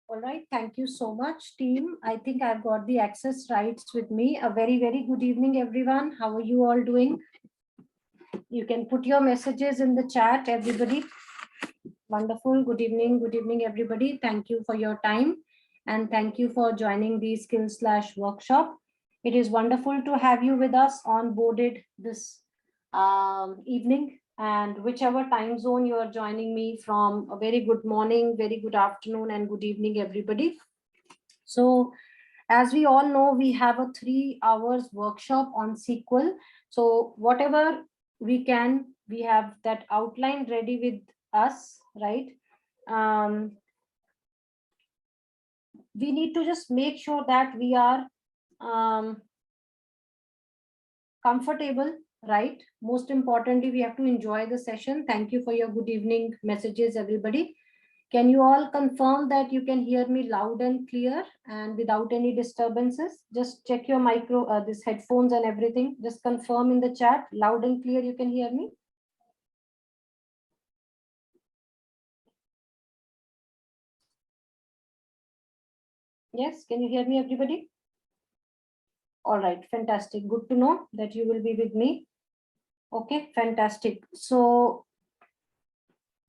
All right, thank you so much, team. I think I've got the access rights with me. A very, very good evening, everyone. How are you all doing? You can put your messages in the chat, everybody. Wonderful. Good evening, everybody. Thank you for your time and thank you for joining the Skillslash workshop. It is wonderful to have you with us onboarded this evening, and whichever time zone you are joining me from, a very good morning, very good afternoon, and good evening, everybody. So as we all know, we have a 3 hours workshop on SQL. So whatever we can, we have that outline ready with us, right? We need to just make sure that we are comfortable, right? Most importantly, we have to enjoy the session. Thank you for your good evening messages, everybody. Can you all confirm that you can hear me loud and clear and without any disturbances? Just check your this headphones and everything. Just confirm in the chat, loud and clear, you can hear me. Yes, can you hear me, everybody? All right, fantastic. Good to know that you will be with me. Okay, fantastic. So,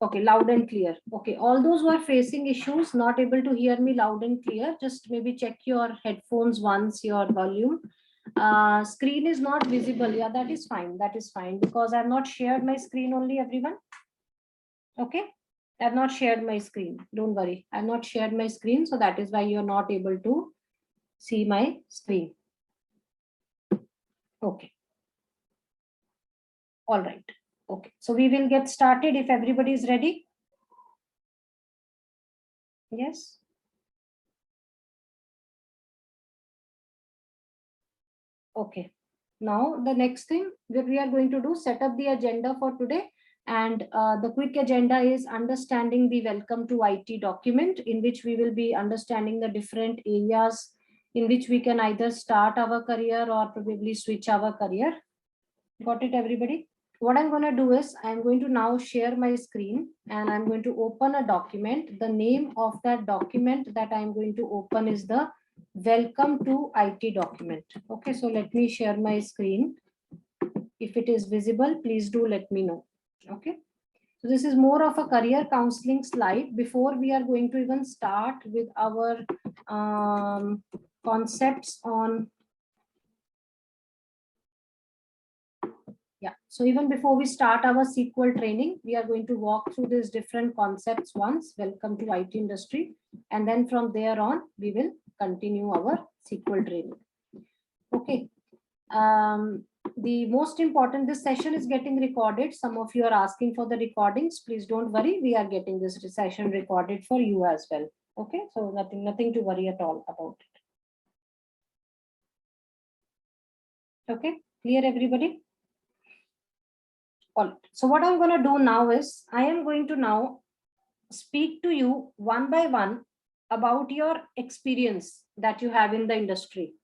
okay, loud and clear. Okay, all those who are facing issues, not able to hear me loud and clear, just maybe check your headphones once, your volume. Screen is not visible. Yeah, that is fine. That is fine because I've not shared my screen only, everyone. Okay, I've not shared my screen. Don't worry. I've not shared my screen. So that is why you're not able to see my screen. Okay. All right. Okay. So we will get started if everybody is ready. Yes. Okay. Now the next thing that we are going to do, set up the agenda for today. And the quick agenda is understanding the welcome to IT document, in which we will be understanding the different areas in which we can either start our career or probably switch our career. Got it, everybody? What I'm going to do is I'm going to now share my screen and I'm going to open a document. The name of that document that I'm going to open is the welcome to IT document. Okay, so let me share my screen. If it is visible, please do let me know. Okay, so this is more of a career counseling slide before we are going to even start with our concepts on. Yeah, so even before we start our SQL training, we are going to walk through these different concepts once. Welcome to IT industry. And then from there on, we will continue our SQL training. Okay. The most important, this session is getting recorded. Some of you are asking for the recordings. Please don't worry. We are getting this session recorded for you as well. Okay. So nothing to worry at all about it. Okay. Clear, everybody? So what I'm going to do now is I am going to now speak to you one by one about your experience that you have in the industry.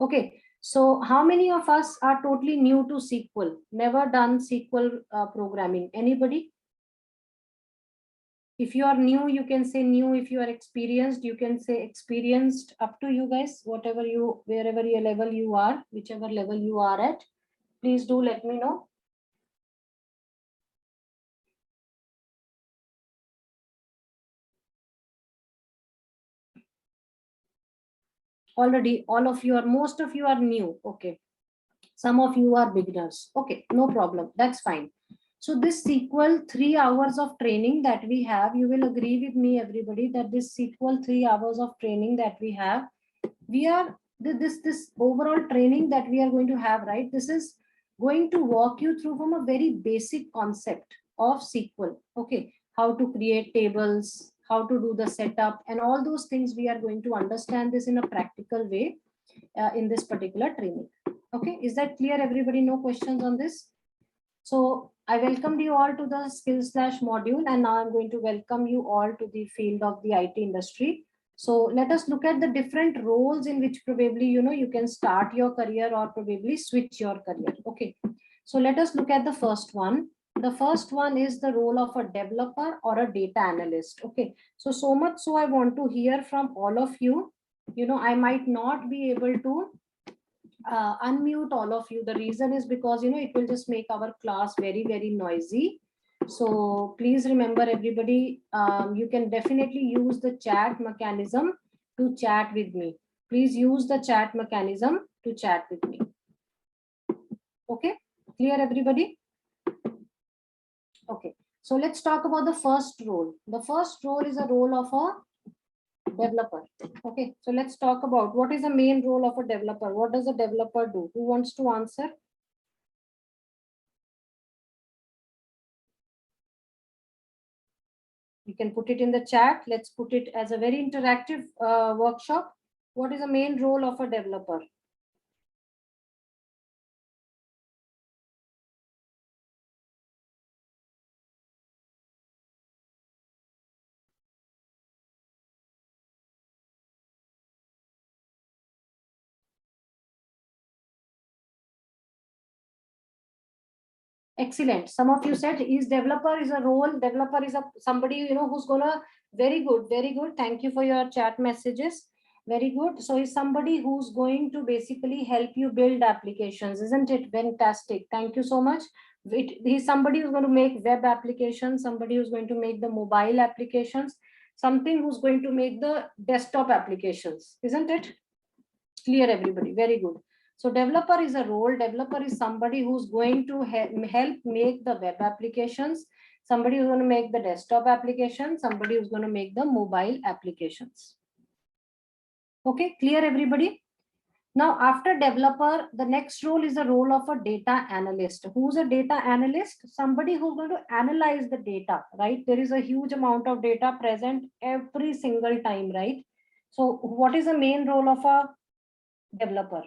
Okay, so how many of us are totally new to SQL, never done SQL programming? Anybody? If you are new, you can say new. If you are experienced, you can say experienced. Up to you guys, whatever you, wherever your level you are, whichever level you are at, please do let me know. Already all of you are, most of you are new. Okay, some of you are beginners. Okay, no problem, that's fine. So this SQL 3 hours of training that we have, you will agree with me, everybody, that this SQL 3 hours of training that we have, we are this overall training that we are going to have, right? This is going to walk you through from a very basic concept of SQL. Okay, how to create tables, how to do the setup, and all those things we are going to understand this in a practical way in this particular training. Okay, is that clear, everybody? No questions on this? So I welcomed you all to the Skillslash module, and now I'm going to welcome you all to the field of the IT industry. So let us look at the different roles in which probably, you can start your career or probably switch your career. Okay, so let us look at the first one. The first one is the role of a developer or a data analyst. Okay, so much so I want to hear from all of you. You know, I might not be able to unmute all of you. The reason is because, you know, it will just make our class very, very noisy. So please remember, everybody, you can definitely use the chat mechanism to chat with me. Please use the chat mechanism to chat with me. Okay, clear everybody? Okay, so let's talk about the first role. The first role is a role of a developer. Okay, so let's talk about what is the main role of a developer. What does a developer do? Who wants to answer? You can put it in the chat. Let's put it as a very interactive workshop. What is the main role of a developer? Excellent. Some of you said is developer is a role. Developer is a somebody, you know, who's gonna, very good, very good. Thank you for your chat messages. Very good. So is somebody who's going to basically help you build applications, isn't it? Fantastic. Thank you so much. He's somebody who's going to make web applications, somebody who's going to make the mobile applications, something who's going to make the desktop applications, isn't it? Clear everybody? Very good. So developer is a role. Developer is somebody who's going to help make the web applications, somebody who's going to make the desktop application, somebody who's going to make the mobile applications. Okay, clear everybody? Now, after developer, the next role is the role of a data analyst. Who's a data analyst? Somebody who's going to analyze the data, right? There is a huge amount of data present every single time, right? So what is the main role of a developer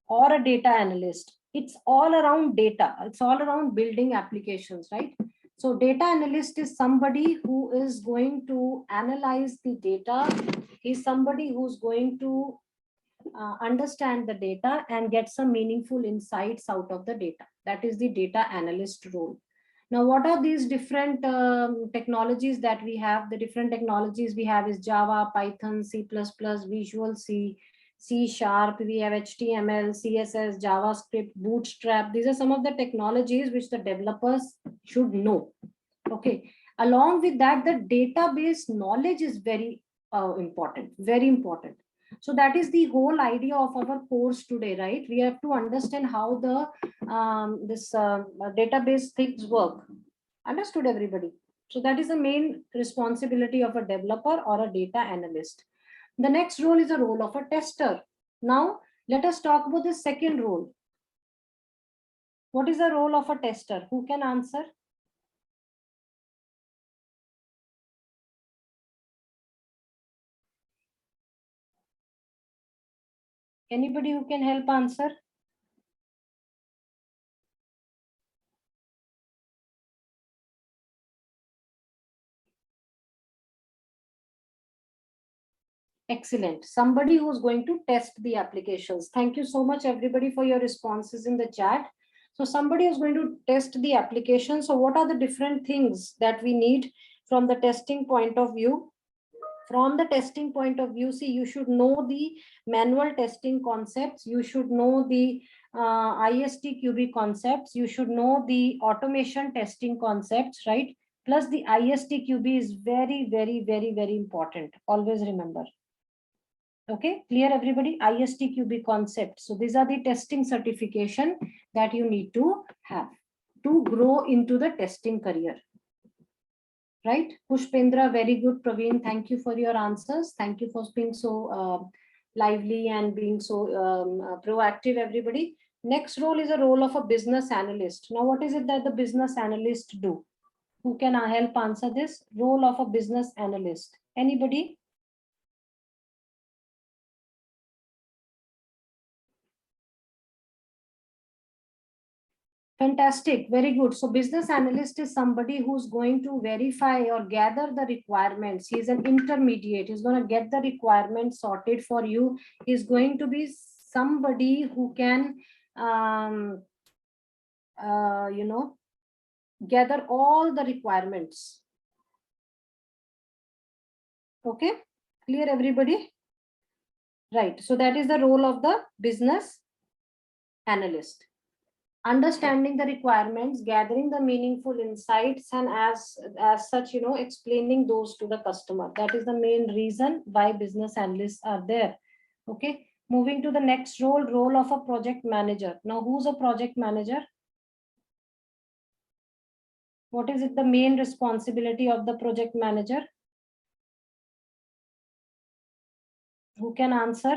or a data analyst? It's all around data. It's all around building applications, right? So data analyst is somebody who is going to analyze the data. He's somebody who's going to understand the data and get some meaningful insights out of the data. That is the data analyst role. Now, what are these different technologies that we have? The different technologies we have is Java, Python, C++, Visual C, C#, we have HTML, CSS, JavaScript, Bootstrap. These are some of the technologies which the developers should know. Okay. Along with that, the database knowledge is very important, very important. So that is the whole idea of our course today, right? We have to understand how the database things work. Understood, everybody? So that is the main responsibility of a developer or a data analyst. The next role is a role of a tester. Now, let us talk about the second role. What is the role of a tester? Who can answer? Anybody who can help answer? Excellent. Somebody who's going to test the applications. Thank you so much, everybody, for your responses in the chat. So somebody is going to test the application. So what are the different things that we need from the testing point of view? From the testing point of view, see, you should know the manual testing concepts. You should know the ISTQB concepts. You should know the automation testing concepts, right? Plus the ISTQB is very, very, very, very important. Always remember. Okay, clear everybody? ISTQB concept. So these are the testing certification that you need to have to grow into the testing career. Right? Pushpendra, very good. Praveen, thank you for your answers. Thank you for being so lively and being so proactive, everybody. Next role is a role of a business analyst. Now, what is it that the business analyst do? Who can help answer this? Role of a business analyst. Anybody? Fantastic, very good. So business analyst is somebody who's going to verify or gather the requirements. He's an intermediate. He's going to get the requirements sorted for you. He's going to be somebody who can gather all the requirements. Okay, clear everybody? Right, so that is the role of the business analyst. Understanding the requirements, gathering the meaningful insights, and as such, explaining those to the customer. That is the main reason why business analysts are there. Okay, moving to the next role of a project manager. Now, who's a project manager? What is it, the main responsibility of the project manager? Who can answer?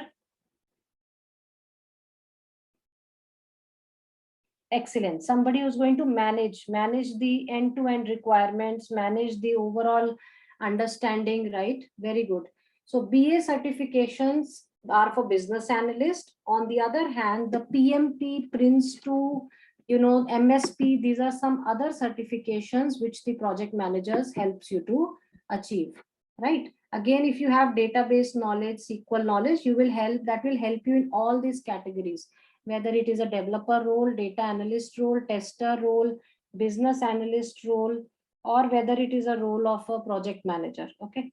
Excellent. Somebody who's going to manage the end-to-end requirements, manage the overall understanding, right? Very good. So BA certifications are for business analyst. On the other hand, the PMP, Prince2, MSP, these are some other certifications which the project managers helps you to achieve, right? Again, if you have database knowledge, SQL knowledge, that will help you in all these categories, whether it is a developer role, data analyst role, tester role, business analyst role, or whether it is a role of a project manager. Okay.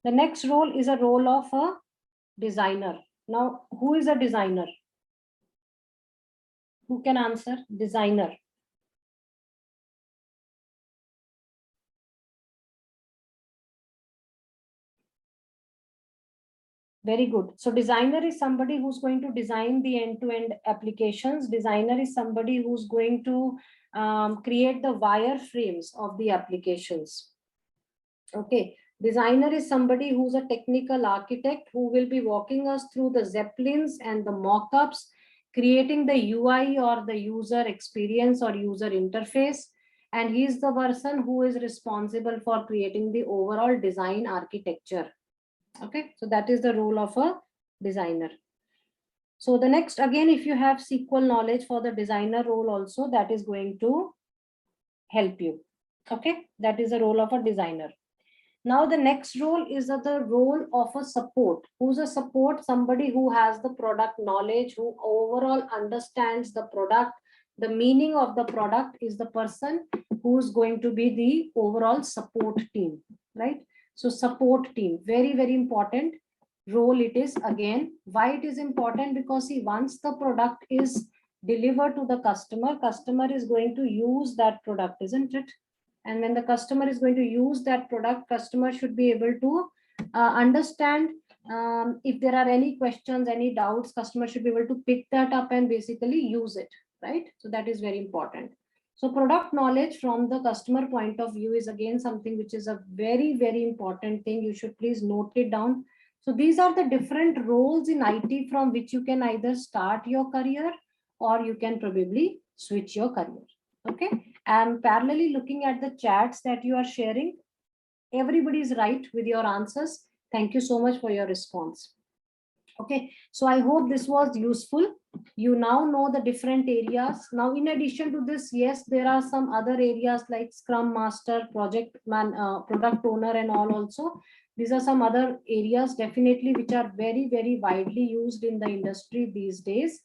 The next role is a role of a designer. Now, who is a designer? Who can answer? Designer. Very good. So designer is somebody who's going to design the end-to-end applications. Designer is somebody who's going to create the wireframes of the applications. Okay. Designer is somebody who's a technical architect who will be walking us through the zeppelins and the mock-ups, creating the UI or the user experience or user interface. And he's the person who is responsible for creating the overall design architecture. Okay, so that is the role of a designer. So the next, again, if you have SQL knowledge for the designer role also, that is going to help you. Okay, that is the role of a designer. Now the next role is the role of a support. Who's a support? Somebody who has the product knowledge, who overall understands the product. The meaning of the product is the person who's going to be the overall support team, right? So support team, very, very important role it is. Again, why it is important? Because see, once the product is delivered to the customer is going to use that product, isn't it? And when the customer is going to use that product, customer should be able to understand if there are any questions, any doubts, customer should be able to pick that up and basically use it, right? So that is very important. So product knowledge from the customer point of view is again something which is a very, very important thing. You should please note it down. So these are the different roles in IT from which you can either start your career or you can probably switch your career. Okay. I'm parallelly looking at the chats that you are sharing. Everybody is right with your answers. Thank you so much for your response. Okay, so I hope this was useful. You now know the different areas. Now, in addition to this, yes, there are some other areas like Scrum Master, Product Owner and all also. These are some other areas definitely which are very, very widely used in the industry these days.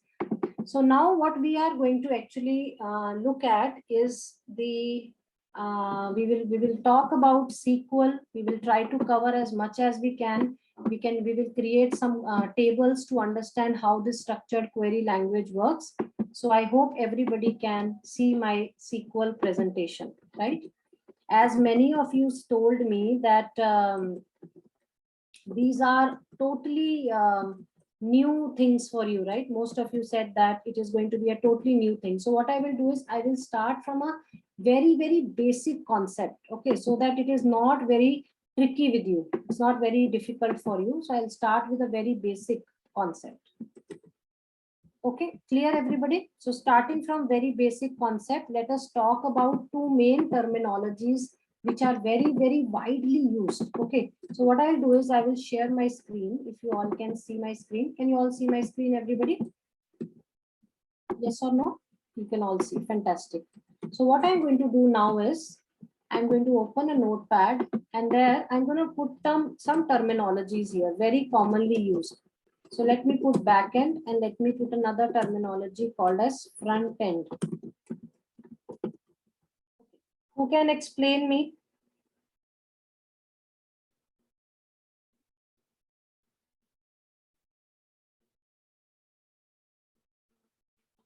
So now what we are going to actually look at is the we will talk about SQL. We will try to cover as much as we can. We will create some tables to understand how this structured query language works. So I hope everybody can see my SQL presentation, right? As many of you told me that these are totally new things for you, right? Most of you said that it is going to be a totally new thing. So what I will do is I will start from a very, very basic concept. Okay, so that it is not very tricky with you. It's not very difficult for you. So I'll start with a very basic concept. Okay, clear everybody? So starting from very basic concept, let us talk about two main terminologies which are very, very widely used. Okay, so what I'll do is I will share my screen. If you all can see my screen, can you all see my screen, everybody? Yes or no? You can all see. Fantastic. So what I'm going to do now is I'm going to open a notepad and there I'm going to put some terminologies here, very commonly used. So let me put backend and let me put another terminology called as front end. Who can explain me?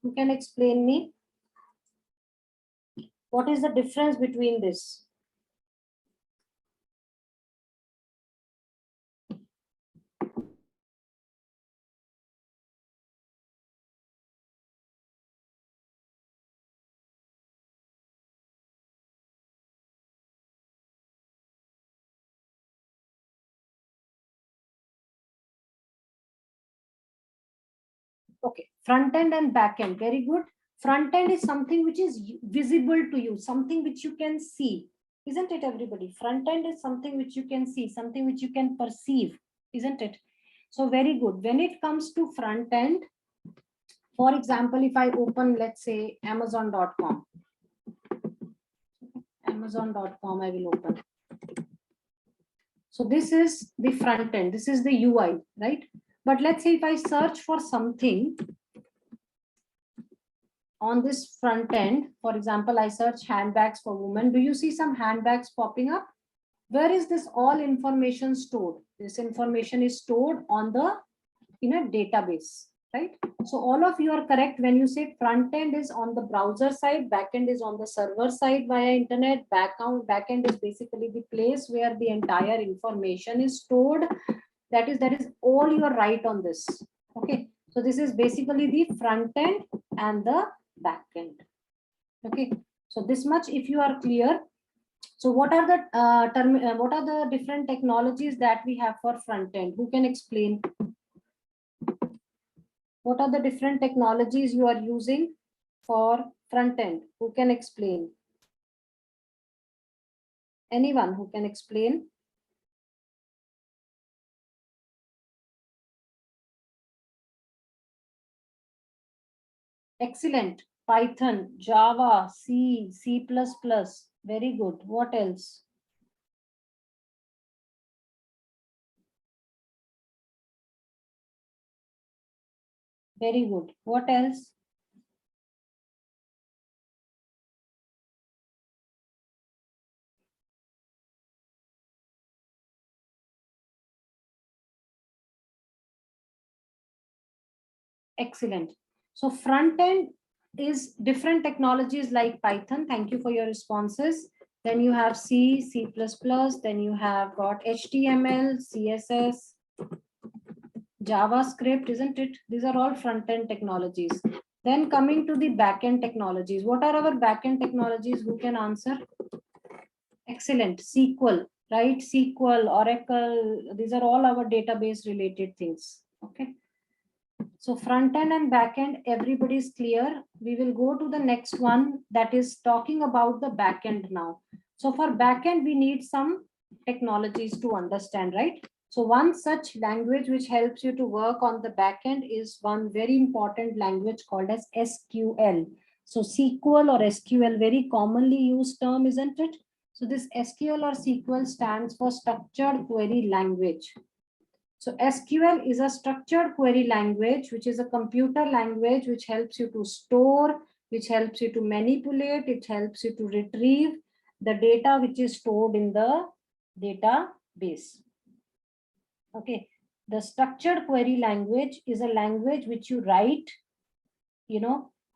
Who can explain me? What is the difference between this? Okay, front end and back end, very good. Front end is something which is visible to you, something which you can see, isn't it, everybody? Front end is something which you can see, something which you can perceive, isn't it? So very good. When it comes to front end, for example, if I open, let's say, amazon.com, amazon.com, I will open. So this is the front end, this is the UI, right? But let's say if I search for something on this front end, for example, I search handbags for women. Do you see some handbags popping up? Where is this all information stored? This information is stored on the in a database, right? So all of you are correct when you say front end is on the browser side, back end is on the server side via internet. Back end is basically the place where the entire information is stored. That is all you are right on this. Okay, so this is basically the front end and the back end. Okay, so this much if you are clear. So what are the different technologies that we have for front end? Who can explain? What are the different technologies you are using for front end? Who can explain? Anyone who can explain? Excellent. Python, Java, C, C++. Very good. What else? Very good. What else? Excellent. So front end is different technologies like Python. Thank you for your responses. Then you have C, C++, then you have got HTML, CSS, JavaScript, isn't it? These are all front end technologies. Then coming to the back end technologies. What are our back end technologies? Who can answer? Excellent. SQL, right? SQL, Oracle, these are all our database related things. Okay. So front end and back end, everybody is clear. We will go to the next one, that is talking about the back end now. So for back end, we need some technologies to understand, right? So one such language which helps you to work on the back end is one very important language called as SQL. So SQL or SQL, very commonly used term, isn't it? So this SQL or SQL stands for Structured Query Language. So SQL is a structured query language, which is a computer language which helps you to store, which helps you to manipulate, it helps you to retrieve the data which is stored in the database. Okay, the structured query language is a language which you write, in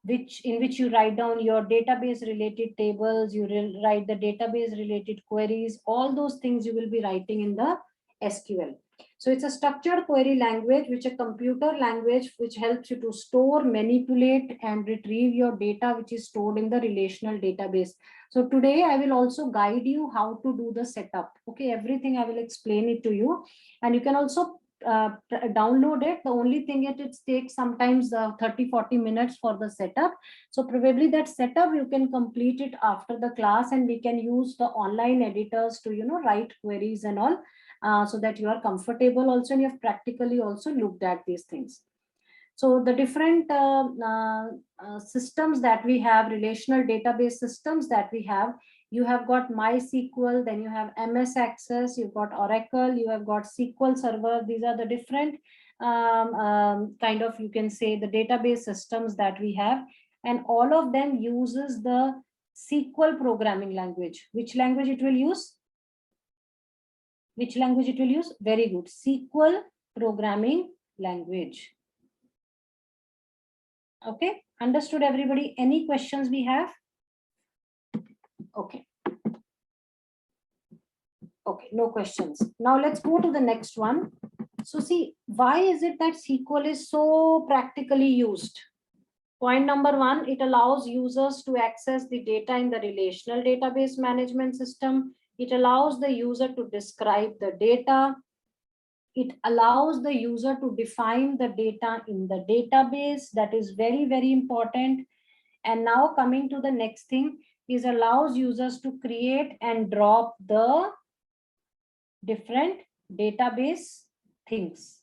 which you write down your database related tables, you write the database related queries, all those things you will be writing in the SQL. So it's a structured query language, which a computer language, which helps you to store, manipulate, and retrieve your data, which is stored in the relational database. So today I will also guide you how to do the setup. Okay, everything I will explain it to you, and you can also download it. The only thing it takes sometimes 30-40 minutes for the setup. So probably that setup you can complete it after the class, and we can use the online editors to write queries and all. So that you are comfortable also, and you have practically also looked at these things. So the different systems that we have, relational database systems that we have, you have got MySQL, then you have MS Access, you've got Oracle, you have got SQL Server. These are the different kind of, you can say, the database systems that we have, and all of them uses the SQL programming language. Which language it will use? Which language it will use? Very good. SQL programming language. Okay, understood everybody? Any questions we have? Okay. Okay, no questions. Now let's go to the next one. So see, why is it that SQL is so practically used? Point number one, it allows users to access the data in the relational database management system. It allows the user to describe the data. It allows the user to define the data in the database. That is very, very important. And now coming to the next thing is allows users to create and drop the different database things.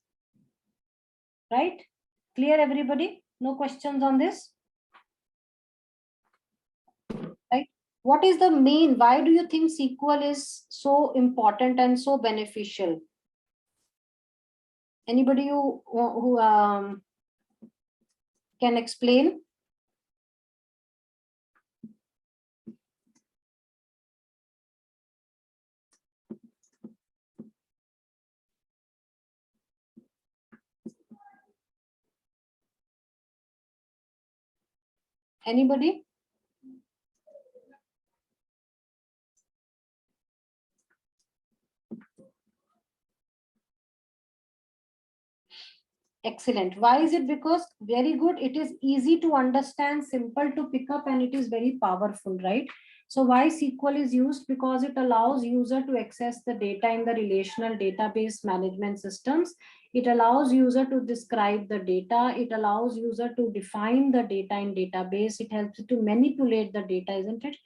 Right? Clear everybody? No questions on this? Right? What is the main, why do you think SQL is so important and so beneficial? Anybody who can explain? Anybody? Excellent. Why is it? Because very good. It is easy to understand, simple to pick up, and it is very powerful, right? So why SQL is used? Because it allows user to access the data in the relational database management systems. It allows user to describe the data. It allows user to define the data in database. It helps to manipulate the data, isn't it?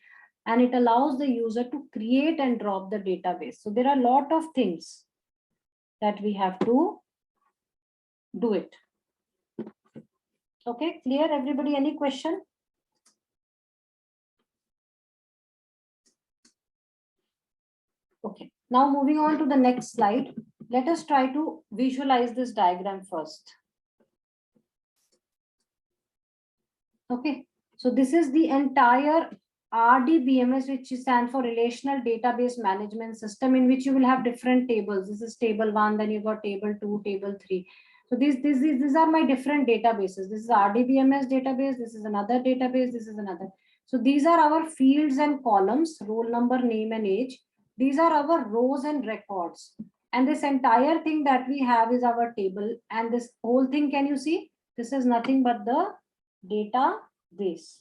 And it allows the user to create and drop the database. So there are a lot of things that we have to do it. Okay, clear everybody? Any question? Okay, now moving on to the next slide. Let us try to visualize this diagram first. Okay, so this is the entire RDBMS, which stands for Relational Database Management System, in which you will have different tables. This is table 1, then you got table 2, table 3. So these are my different databases. This is RDBMS database. This is another database. This is another. So these are our fields and columns, roll number, name, and age. These are our rows and records. And this entire thing that we have is our table. And this whole thing, can you see? This is nothing but the database.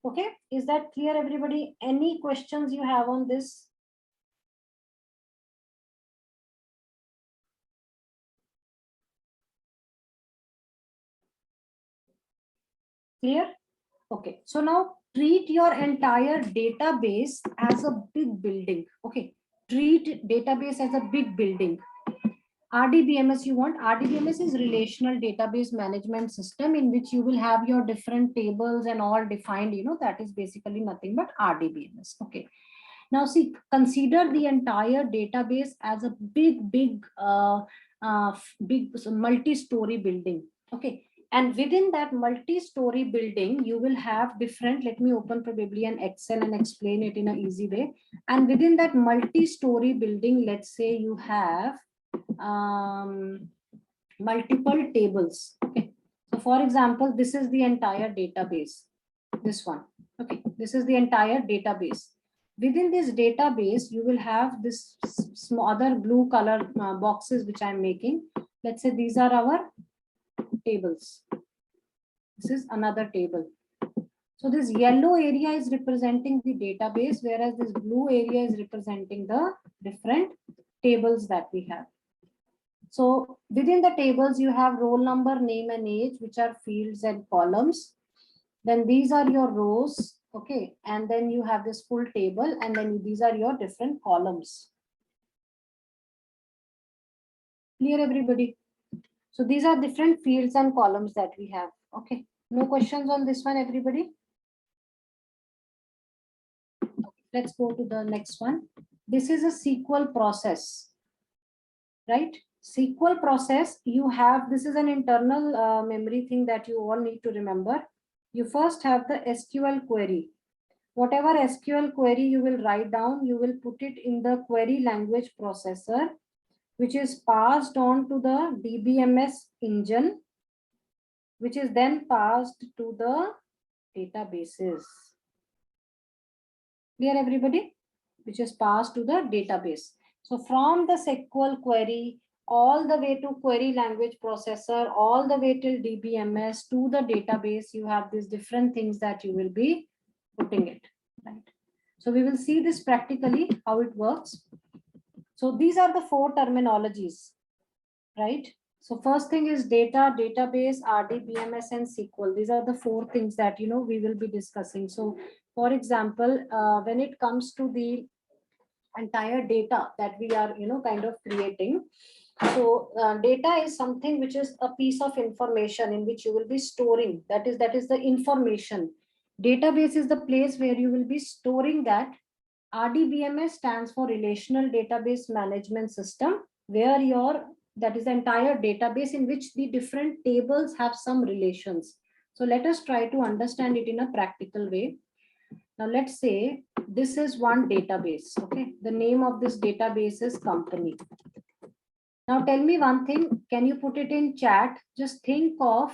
Okay, is that clear everybody? Any questions you have on this? Clear? Okay, so now treat your entire database as a big building. Okay, treat database as a big building. RDBMS you want? RDBMS is Relational Database Management System, in which you will have your different tables and all defined, you know, that is basically nothing but RDBMS. Okay. Now see, consider the entire database as a big multi-story building. Okay. And within that multi-story building, you will have different, let me open probably an Excel and explain it in an easy way. And within that multi-story building, let's say you have multiple tables. Okay. So for example, this is the entire database, this one. Okay. This is the entire database. Within this database, you will have this small other blue color boxes, which I'm making. Let's say these are our tables. This is another table. So this yellow area is representing the database, whereas this blue area is representing the different tables that we have. So within the tables, you have roll number, name, and age, which are fields and columns. Then these are your rows. Okay. And then you have this full table, and then these are your different columns. Clear everybody? So these are different fields and columns that we have. Okay. No questions on this one, everybody? Let's go to the next one. This is a SQL process, right? SQL process, you have, this is an internal memory thing that you all need to remember. You first have the SQL query. Whatever SQL query you will write down, you will put it in the query language processor, which is passed on to the DBMS engine, which is then passed to the databases. Clear, everybody? Which is passed to the database. So from the SQL query, all the way to query language processor, all the way till DBMS to the database, you have these different things that you will be putting it, right? So we will see this practically, how it works. So these are the four terminologies, right? So first thing is data, database, RDBMS, and SQL. These are the four things that, you know, we will be discussing. So for example, when it comes to the entire data that we are, you know, kind of creating. So data is something which is a piece of information in which you will be storing. That is the information. Database is the place where you will be storing that. RDBMS stands for Relational Database Management System, where that is the entire database in which the different tables have some relations. So let us try to understand it in a practical way. Now let's say this is one database. Okay, the name of this database is company. Now tell me one thing, can you put it in chat? Just think of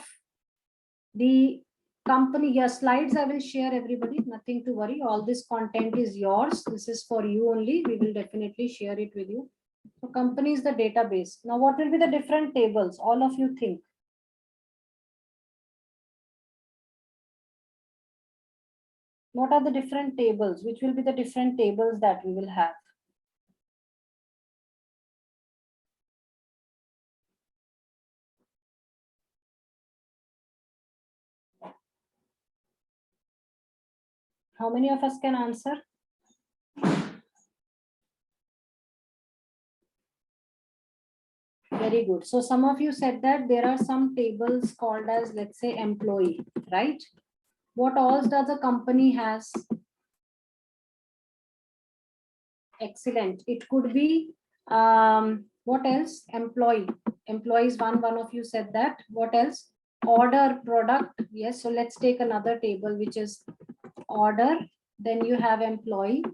the company. Your slides I will share, everybody, nothing to worry. All this content is yours. This is for you only. We will definitely share it with you. So company is the database. Now what will be the different tables? All of you think. What are the different tables? Which will be the different tables that we will have? How many of us can answer? Very good. So some of you said that there are some tables called as, let's say, employee, right? What else does a company has? Excellent. It could be, what else? Employee. Employees, one of you said that. What else? Order, product. Yes. So let's take another table, which is order. Then you have employee.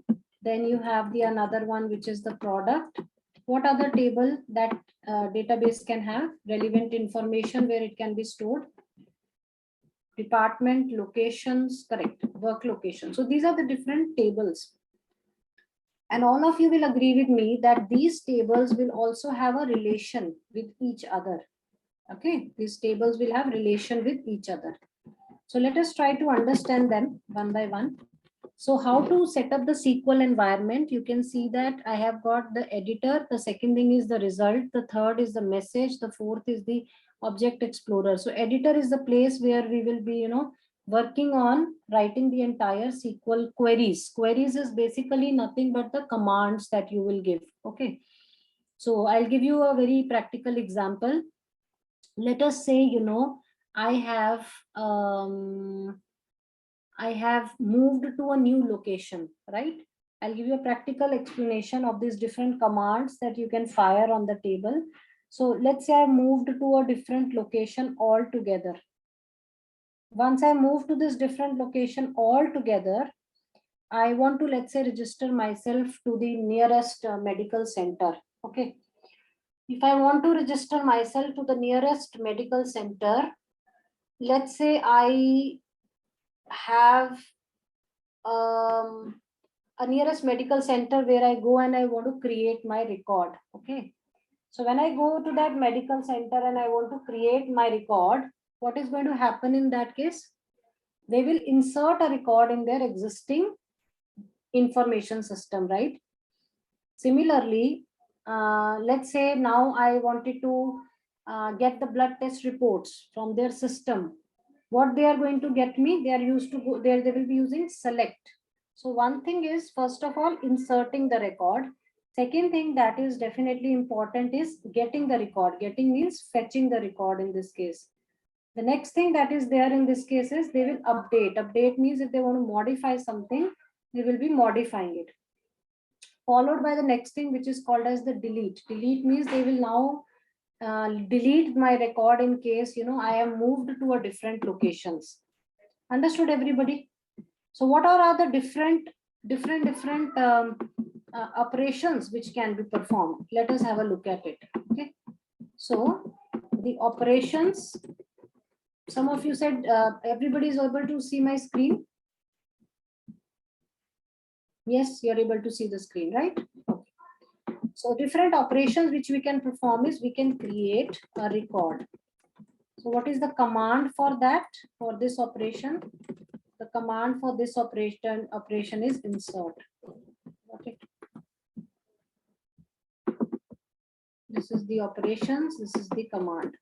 Then you have the another one, which is the product. What other table that database can have? Relevant information where it can be stored. Department, locations, correct. Work location. So these are the different tables. And all of you will agree with me that these tables will also have a relation with each other. Okay, these tables will have relation with each other. So let us try to understand them one by one. So how to set up the SQL environment? You can see that I have got the editor. The second thing is the result. The third is the message. The fourth is the object explorer. So editor is the place where we will be, working on writing the entire SQL queries. Queries is basically nothing but the commands that you will give. Okay. So I'll give you a very practical example. Let us say, I have moved to a new location, right? I'll give you a practical explanation of these different commands that you can fire on the table. So let's say I moved to a different location altogether. Once I move to this different location altogether, I want to, let's say, register myself to the nearest medical center. Okay. If I want to register myself to the nearest medical center, let's say I have a nearest medical center where I go and I want to create my record. Okay. So when I go to that medical center and I want to create my record, what is going to happen in that case? They will insert a record in their existing information system, right? Similarly, let's say now I wanted to get the blood test reports from their system. What they are going to get me, they are used to go there, they will be using select. So one thing is, first of all, inserting the record. Second thing that is definitely important is getting the record. Getting means fetching the record in this case. The next thing that is there in this case is they will update. Update means if they want to modify something, they will be modifying it. Followed by the next thing, which is called as the delete. Delete means they will now delete my record in case, I am moved to a different locations. Understood, everybody? So what are the different operations which can be performed? Let us have a look at it. Okay. So the operations, some of you said everybody is able to see my screen. Yes, you're able to see the screen, right? Okay. So different operations which we can perform is we can create a record. So what is the command for that, for this operation? The command for this operation is insert. Okay. This is the operations, this is the command.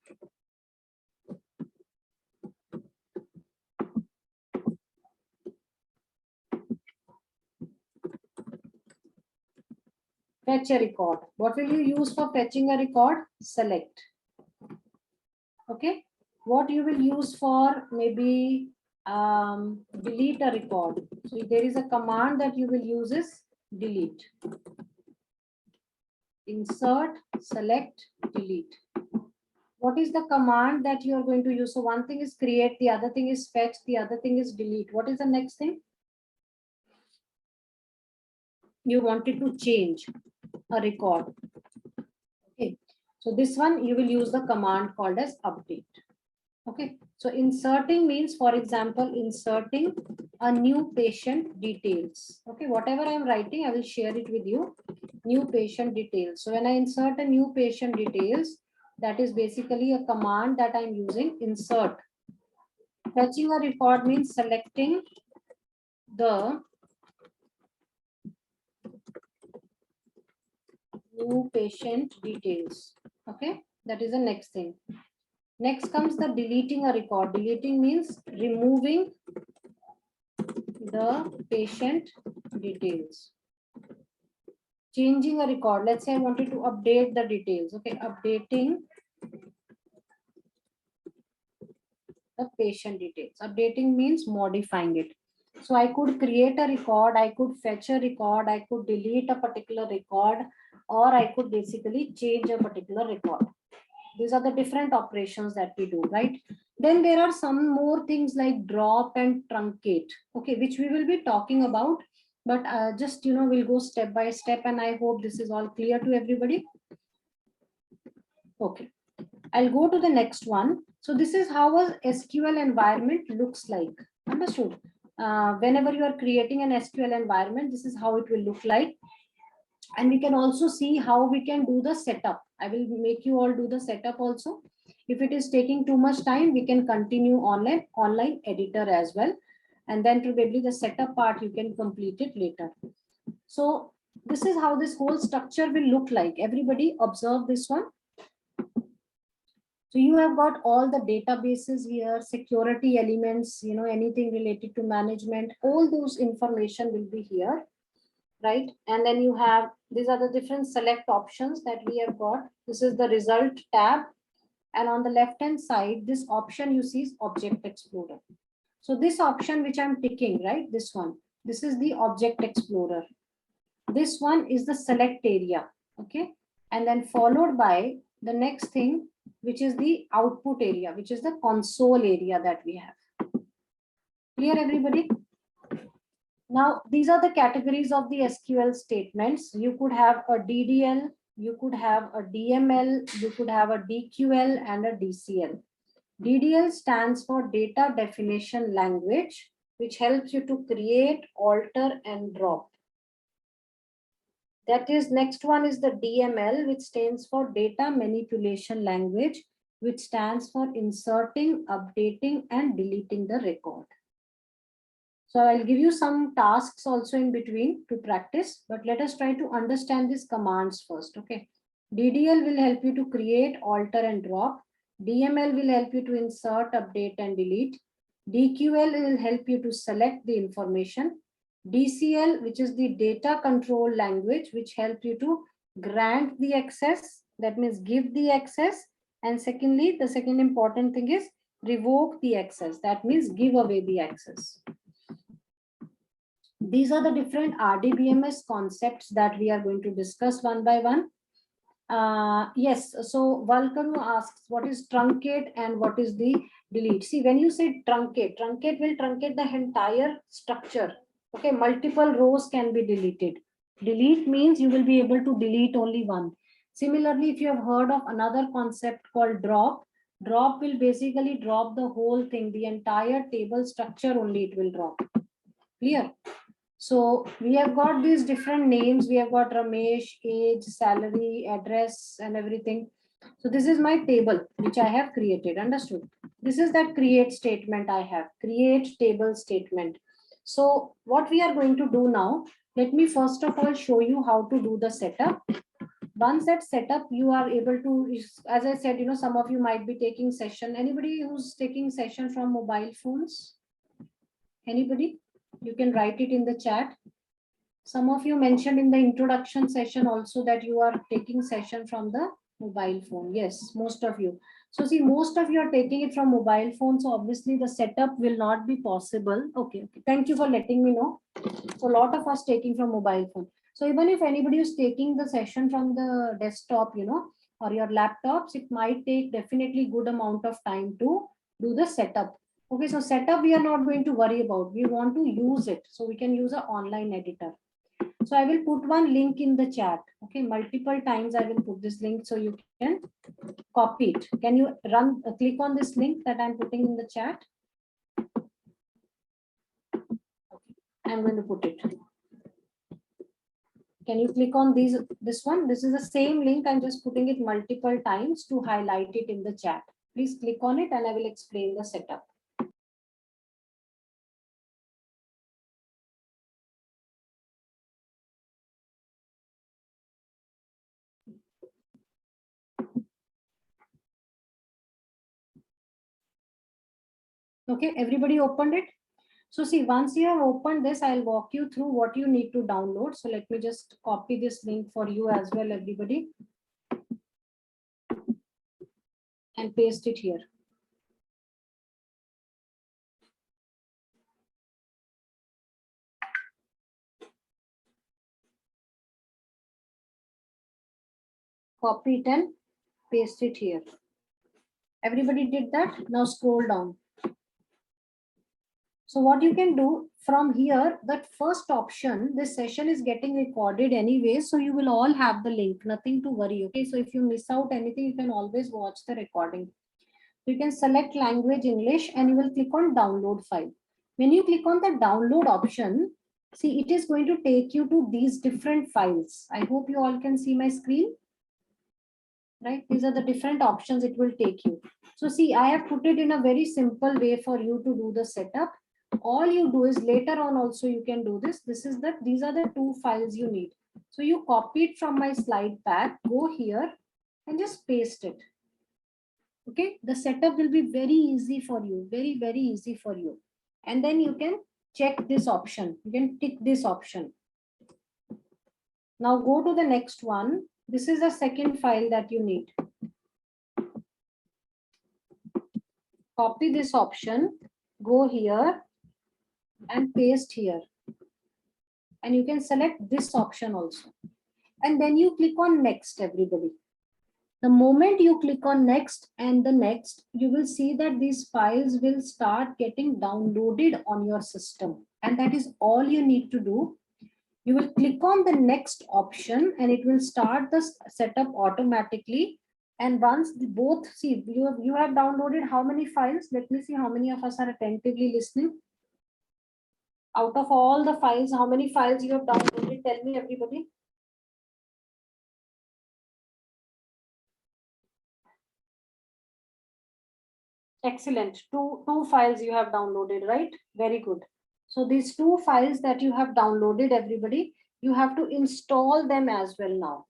Fetch a record. What will you use for fetching a record? Select. Okay. What you will use for maybe delete a record. So there is a command that you will use is delete. Insert, select, delete. What is the command that you are going to use? So one thing is create, the other thing is fetch, the other thing is delete. What is the next thing? You wanted to change a record. Okay. So this one you will use the command called as update. Okay. So inserting means, for example, inserting a new patient details. Okay. Whatever I am writing, I will share it with you. New patient details. So when I insert a new patient details, that is basically a command that I'm using, insert. Fetching a record means selecting the new patient details. Okay, that is the next thing. Next comes the deleting a record. Deleting means removing the patient details. Changing a record. Let's say I wanted to update the details. Okay, updating the patient details. Updating means modifying it. So I could create a record, I could fetch a record, I could delete a particular record, or I could basically change a particular record. These are the different operations that we do, right? Then there are some more things like drop and truncate, okay, which we will be talking about, but just, we'll go step by step, and I hope this is all clear to everybody. Okay, I'll go to the next one. So this is how a SQL environment looks like. Understood? Whenever you are creating an SQL environment, this is how it will look like. And we can also see how we can do the setup. I will make you all do the setup also. If it is taking too much time, we can continue online editor as well. And then probably the setup part, you can complete it later. So this is how this whole structure will look like. Everybody observe this one. So you have got all the databases here, security elements, anything related to management, all those information will be here, right? And then you have, these are the different select options that we have got. This is the result tab. And on the left-hand side, this option you see is Object Explorer. So this option which I'm ticking, right? This one, this is the Object Explorer. This one is the select area, okay? And then followed by the next thing, which is the output area, which is the console area that we have. Clear, everybody? Now, these are the categories of the SQL statements. You could have a DDL, you could have a DML, you could have a DQL and a DCL. DDL stands for Data Definition Language, which helps you to create, alter, and drop. That is, next one is the DML, which stands for Data Manipulation Language, which stands for inserting, updating, and deleting the record. So I'll give you some tasks also in between to practice, but let us try to understand these commands first, okay? DDL will help you to create, alter, and drop. DML will help you to insert, update, and delete. DQL will help you to select the information. DCL, which is the data control language, which helps you to grant the access, that means give the access. And secondly, the second important thing is revoke the access, that means give away the access. These are the different RDBMS concepts that we are going to discuss one by one. Yes, so Valkaru asks what is truncate and what is the delete. See, when you say truncate, truncate will truncate the entire structure. Okay, multiple rows can be deleted. Delete means you will be able to delete only one. Similarly, if you have heard of another concept called drop, drop will basically drop the whole thing, the entire table structure only it will drop. Clear? So we have got these different names. We have got Ramesh, age, salary, address, and everything. So this is my table, which I have created. Understood? This is that create statement I have. Create table statement. So what we are going to do now, let me first of all show you how to do the setup. Once that setup, you are able to, as I said, some of you might be taking session. Anybody who's taking session from mobile phones? Anybody? You can write it in the chat. Some of you mentioned in the introduction session also that you are taking session from the mobile phone. Yes, most of you. So see, most of you are taking it from mobile phone. So obviously the setup will not be possible. Okay. Thank you for letting me know. So a lot of us taking from mobile phone. So even if anybody is taking the session from the desktop, or your laptops, it might take definitely good amount of time to do the setup. Okay, so setup we are not going to worry about. We want to use it. So we can use an online editor. So I will put one link in the chat. Okay, multiple times I will put this link so you can copy it. Can you click on this link that I'm putting in the chat? I'm going to put it. Can you click on this one? This is the same link. I'm just putting it multiple times to highlight it in the chat. Please click on it and I will explain the setup. Okay, everybody opened it? So see, once you have opened this, I'll walk you through what you need to download. So let me just copy this link for you as well, everybody, and paste it here. Copy it and paste it here. Everybody did that? Now scroll down. So what you can do from here, that first option, this session is getting recorded anyway, so you will all have the link, nothing to worry. Okay, so if you miss out anything, you can always watch the recording. You can select language English and you will click on download file. When you click on the download option, see, it is going to take you to these different files. I hope you all can see my screen. Right, these are the different options it will take you. So see, I have put it in a very simple way for you to do the setup. All you do is later on also you can do this. These are the two files you need. So you copy it from my slide pack, go here and just paste it. Okay, the setup will be very easy for you, very, very easy for you. And then you can check this option. You can tick this option. Now go to the next one. This is the second file that you need. Copy this option, go here and paste here. And you can select this option also. And then you click on next, everybody. The moment you click on next and the next, you will see that these files will start getting downloaded on your system. And that is all you need to do. You will click on the next option and it will start the setup automatically. And once both, see, you have downloaded how many files? Let me see how many of us are attentively listening. Out of all the files, how many files you have downloaded? Tell me, everybody. Excellent. Two files you have downloaded, right? Very good. So these two files that you have downloaded, everybody, you have to install them as well now.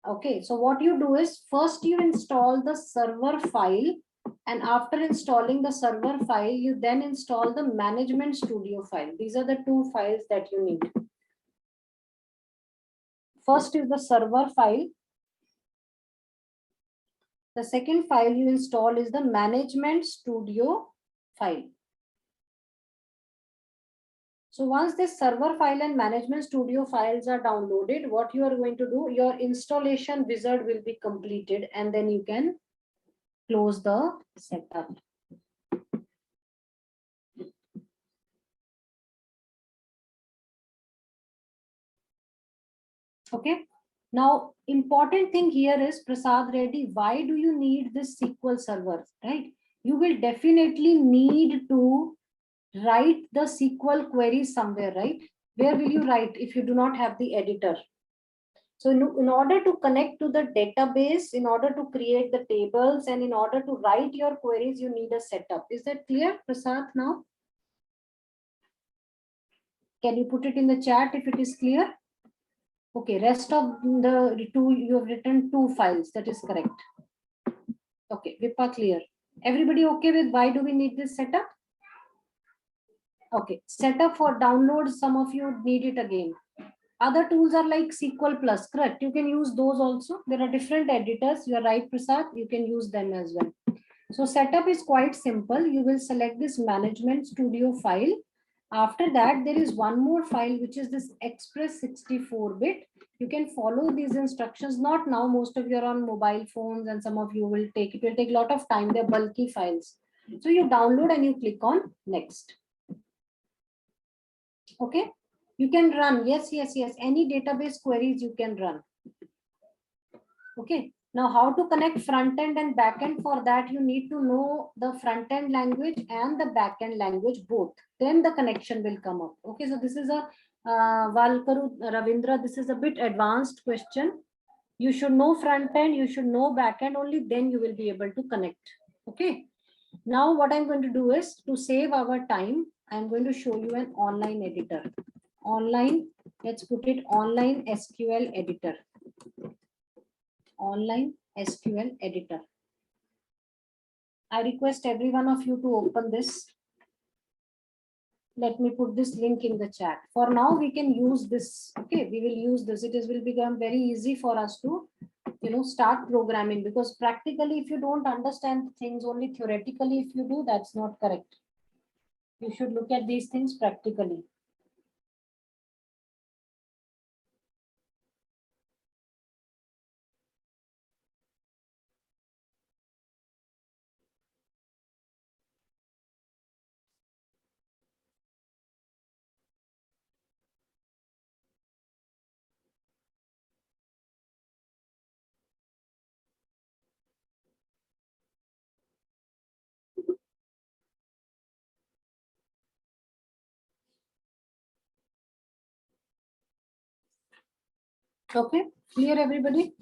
Okay, so what you do is first you install the server file, and after installing the server file, you then install the management studio file. These are the two files that you need. First is the server file. The second file you install is the management studio file. So once this server file and management studio files are downloaded, what you are going to do, your installation wizard will be completed, and then you can close the setup. Okay. Now, important thing here is, Prasad Reddy, why do you need this SQL server, right? You will definitely need to write the SQL queries somewhere, right? Where will you write if you do not have the editor? So in order to connect to the database, in order to create the tables, and in order to write your queries, you need a setup. Is that clear, Prasad, now? Can you put it in the chat if it is clear? Okay, rest of the two, you have written 2 files. That is correct. Okay, Vipa, clear. Everybody okay with why do we need this setup? Okay, setup for download, some of you need it again. Other tools are like SQL Plus, correct? You can use those also. There are different editors. You are right, Prasad. You can use them as well. So setup is quite simple. You will select this management studio file. After that, there is one more file, which is this Express 64-bit. You can follow these instructions. Not now, most of you are on mobile phones, and some of you will take, it will take a lot of time. They're bulky files. So you download and you click on next. Okay. You can run, yes, any database queries you can run. Okay. Now, how to connect front end and back end? For that, you need to know the front end language and the back end language both. Then the connection will come up. Okay, so this is a Valkaru Ravindra. This is a bit advanced question. You should know front end, you should know back end, only then you will be able to connect. Okay. Now, what I'm going to do is, to save our time, I'm going to show you an online editor. Online, let's put it online SQL editor. Online SQL editor. I request every one of you to open this. Let me put this link in the chat. For now, we can use this. Okay, we will use this. It will become very easy for us to, start programming, because practically, if you don't understand things, only theoretically, if you do, that's not correct. You should look at these things practically. Okay, clear everybody?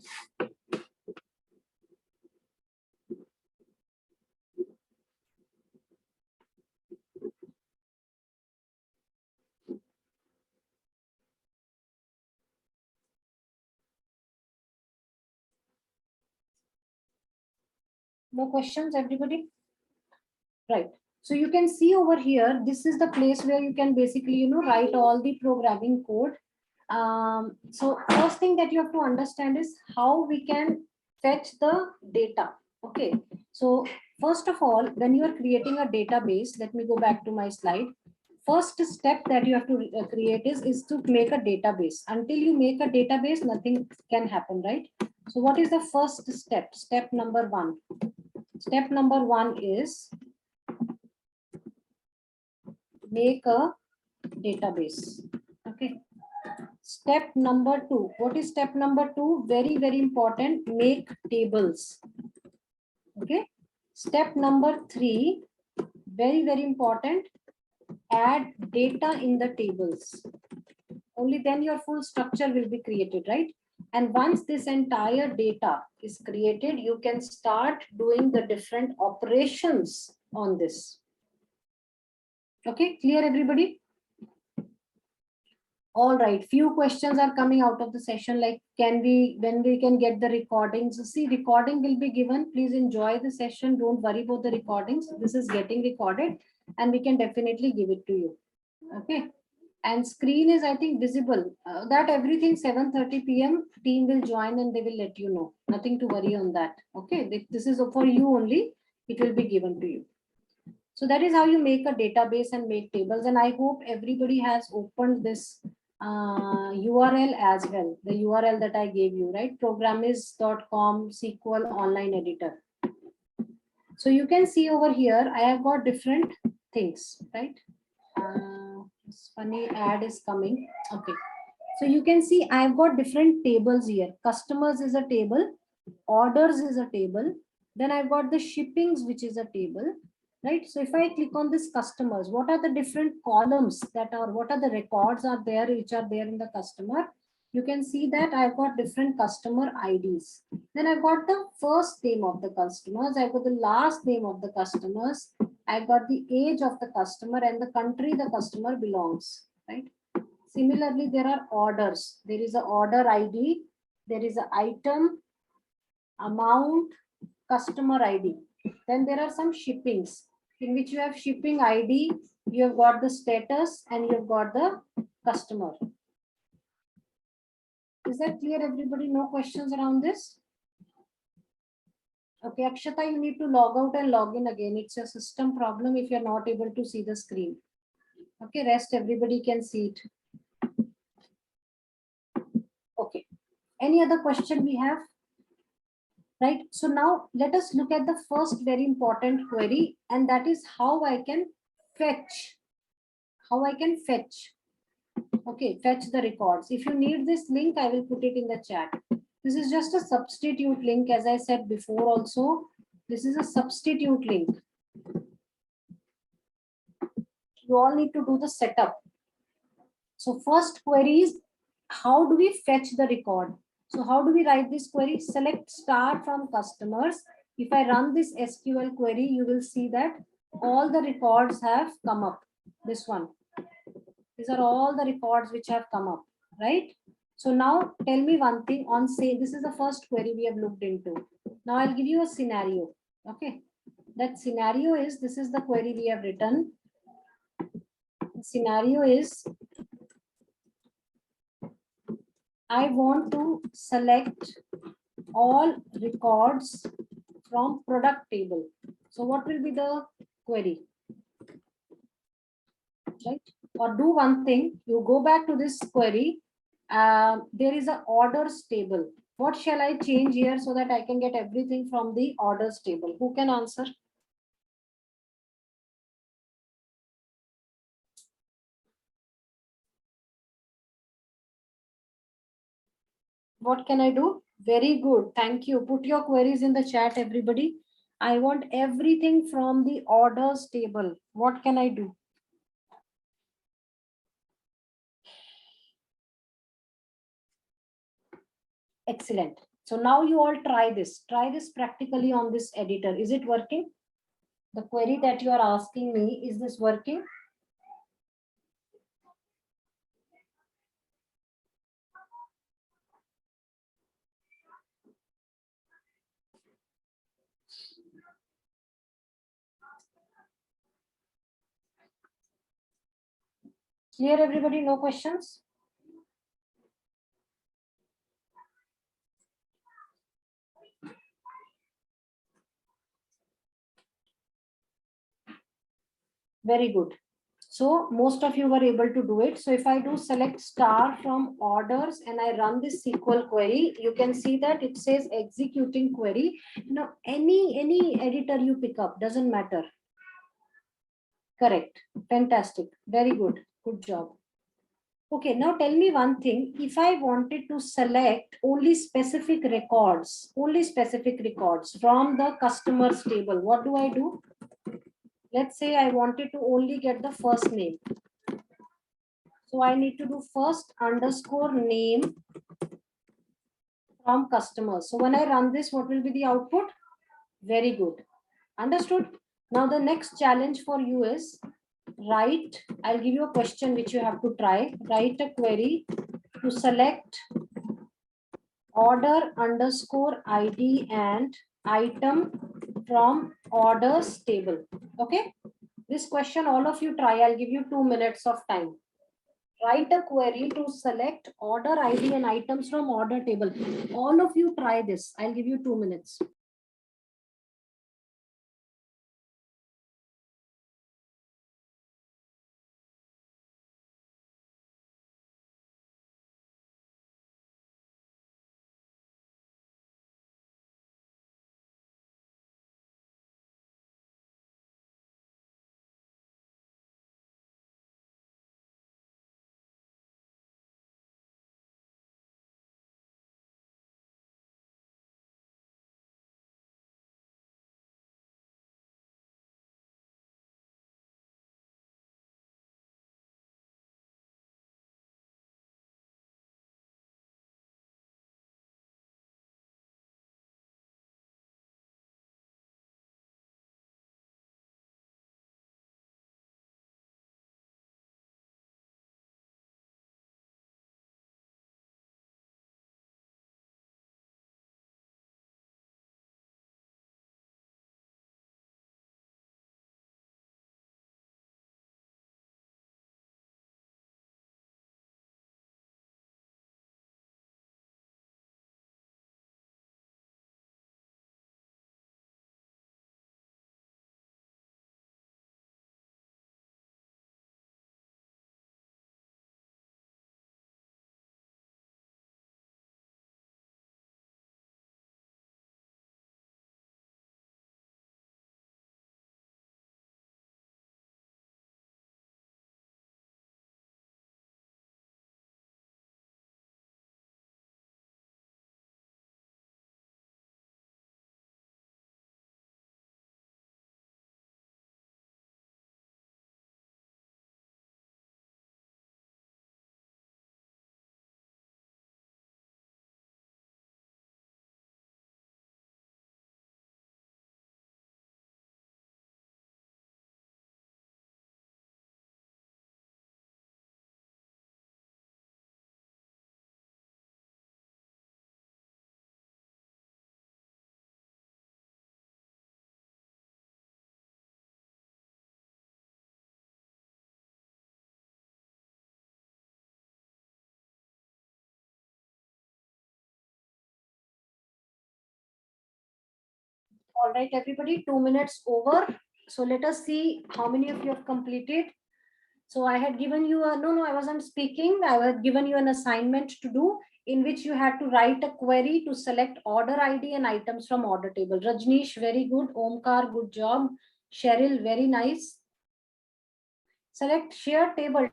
No questions, everybody? Right. So you can see over here, this is the place where you can basically, write all the programming code. So first thing that you have to understand is how we can fetch the data. Okay. So first of all, when you are creating a database, let me go back to my slide. First step that you have to create is to make a database. Until you make a database, nothing can happen, right? So what is the first step? Step number 1. Step number 1 is make a database. Okay. Step number 2. What is step number 2? Very, very important. Make tables. Okay. Step number 3. Very, very important. Add data in the tables. Only then your full structure will be created, right? And once this entire data is created, you can start doing the different operations on this. Okay, clear everybody? All right, few questions are coming out of the session, like when we can get the recordings. See, recording will be given. Please enjoy the session. Don't worry about the recordings. This is getting recorded and we can definitely give it to you. Okay. And screen is, I think, visible. That everything 7:30 p.m. team will join and they will let you know. Nothing to worry on that. Okay. This is for you only. It will be given to you. So that is how you make a database and make tables. And I hope everybody has opened this URL as well, the URL that I gave you, right? Programmis.com SQL online editor. So you can see over here, I have got different things, right? This funny ad is coming. Okay. So you can see I've got different tables here. Customers is a table, orders is a table. Then I've got the shippings, which is a table, right? So if I click on this customers, what are the different columns that are, what are the records are there, which are there in the customer? You can see that I've got different customer IDs. Then I've got the first name of the customers. I've got the last name of the customers. I've got the age of the customer and the country the customer belongs, right? Similarly, there are orders. There is an order ID. There is an item, amount, customer ID. Then there are some shippings in which you have shipping ID, you have got the status, and you have got the customer. Is that clear, everybody? No questions around this? Okay, Akshata, you need to log out and log in again. It's a system problem if you're not able to see the screen. Okay, rest everybody can see it. Okay, any other question we have? Right, so now let us look at the first very important query, and that is how I can fetch. How I can fetch. Okay, fetch the records. If you need this link, I will put it in the chat. This is just a substitute link, as I said before also. This is a substitute link. You all need to do the setup. So first query is, how do we fetch the record? So how do we write this query? Select star from customers. If I run this SQL query, you will see that all the records have come up. This one. These are all the records which have come up, right? So now tell me one thing on, say, this is the first query we have looked into. Now I'll give you a scenario. Okay. That scenario is, this is the query we have written. The scenario is, I want to select all records from product table. So what will be the query? Right? Or do one thing, you go back to this query. There is an orders table. What shall I change here so that I can get everything from the orders table? Who can answer? What can I do? Very good. Thank you. Put your queries in the chat, everybody. I want everything from the orders table. What can I do? Excellent. So now you all try this. Try this practically on this editor. Is it working? The query that you are asking me, is this working? Clear, everybody? No questions? Very good. So most of you were able to do it. So if I do select star from orders and I run this SQL query, you can see that it says executing query. Now any editor you pick up, doesn't matter. Correct. Fantastic. Very good. Good job. Okay, now tell me one thing. If I wanted to select only specific records from the customers table, what do I do? Let's say I wanted to only get the first name. So I need to do first underscore name from customers. So when I run this, what will be the output? Very good. Understood? Now the next challenge for you is write, I'll give you a question which you have to try. Write a query to select order underscore ID and item from orders table. Okay? This question, all of you try. I'll give you 2 minutes of time. Write a query to select order ID and items from order table. All of you try this. I'll give you 2 minutes. All right, everybody, 2 minutes over. So let us see how many of you have completed. So I had given you a, no, I wasn't speaking. I had given you an assignment to do in which you had to write a query to select order ID and items from order table. Rajneesh, very good. Omkar, good job. Cheryl, very nice. Select share table.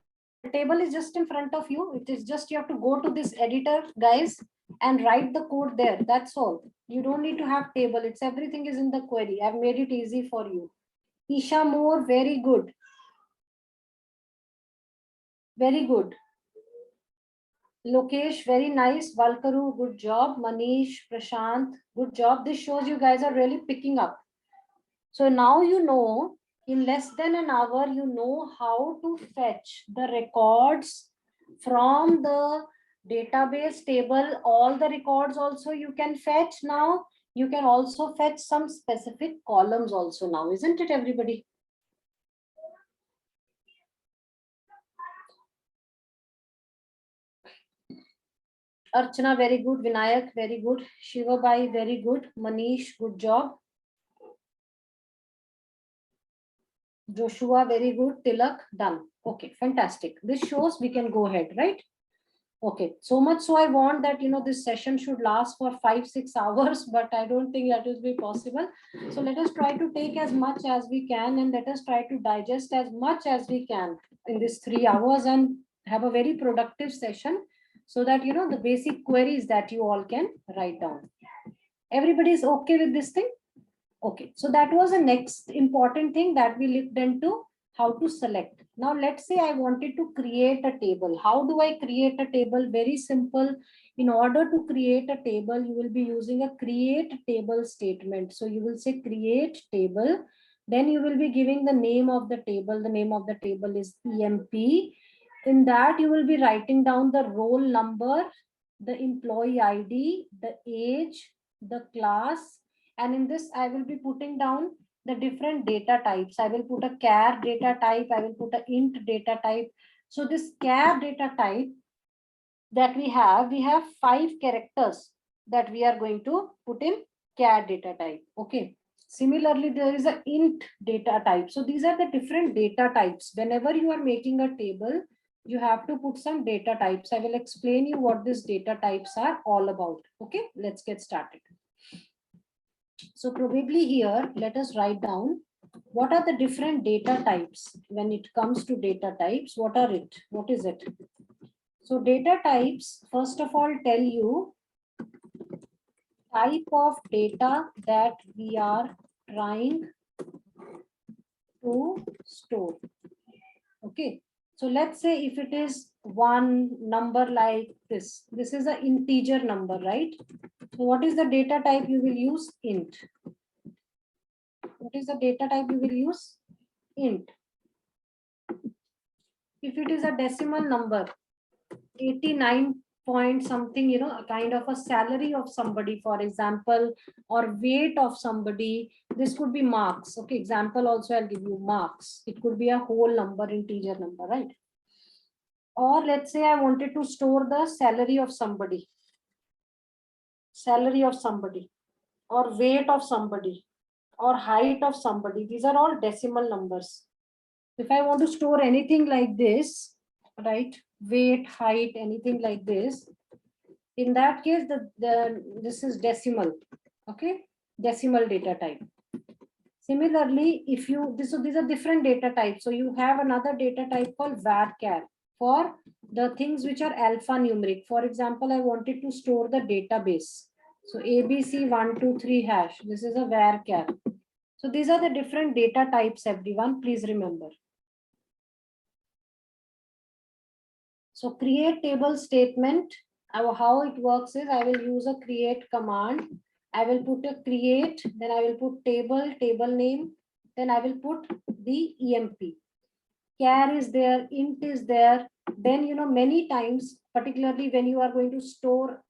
Table is just in front of you. It is just, you have to go to this editor, guys, and write the code there. That's all. You don't need to have table. It's everything is in the query. I've made it easy for you. Isha Moore, very good. Very good. Lokesh, very nice. Valkaru, good job. Manish, Prashant, good job. This shows you guys are really picking up. So now you know, in less than an hour, you know how to fetch the records from the database table. All the records also you can fetch now. You can also fetch some specific columns also now, isn't it, everybody? Archana, very good. Vinayak, very good. Shivabai, very good. Manish, good job. Joshua, very good. Tilak, done. Okay, fantastic. This shows we can go ahead, right? Okay, so much so I want that, you know, this session should last for 5-6 hours, but I don't think that will be possible. So let us try to take as much as we can and let us try to digest as much as we can in this 3 hours and have a very productive session so that, you know, the basic queries that you all can write down. Everybody is okay with this thing? Okay, so that was the next important thing that we looked into, how to select. Now let's say I wanted to create a table. How do I create a table? Very simple. In order to create a table, you will be using a create table statement. So you will say create table. Then you will be giving the name of the table. The name of the table is EMP. In that, you will be writing down the roll number, the employee ID, the age, the class, and in this I will be putting down the different data types. I will put a char data type, I will put a int data type. So this char data type that we have 5 characters that we are going to put in char data type. Okay, similarly there is a int data type. So these are the different data types. Whenever you are making a table, you have to put some data types. I will explain you what these data types are all about. Okay, let's get started. So probably here, let us write down what are the different data types. When it comes to data types, what are it? What is it? So data types, first of all, tell you type of data that we are trying to store. Okay. So let's say if it is one number like this is an integer number, right? So what is the data type you will use? Int. What is the data type you will use? Int. If it is a decimal number, 89 point something, you know, a kind of a salary of somebody, for example, or weight of somebody, this could be marks. Okay, example also I'll give you marks. It could be a whole number, integer number, right? Or let's say I wanted to store the salary of somebody, or weight of somebody, or height of somebody. These are all decimal numbers. If I want to store anything like this, right, weight, height, anything like this, in that case, this is decimal. Okay, decimal data type. Similarly, if you, so these are different data types. So you have another data type called varchar for the things which are alphanumeric. For example, I wanted to store the database. So ABC123 hash, this is a varchar. So these are the different data types, everyone, please remember. So create table statement, how it works is I will use a create command. I will put a create, then I will put table name, then I will put the EMP. Char is there, int is there. Then, you know, many times, particularly when you are going to store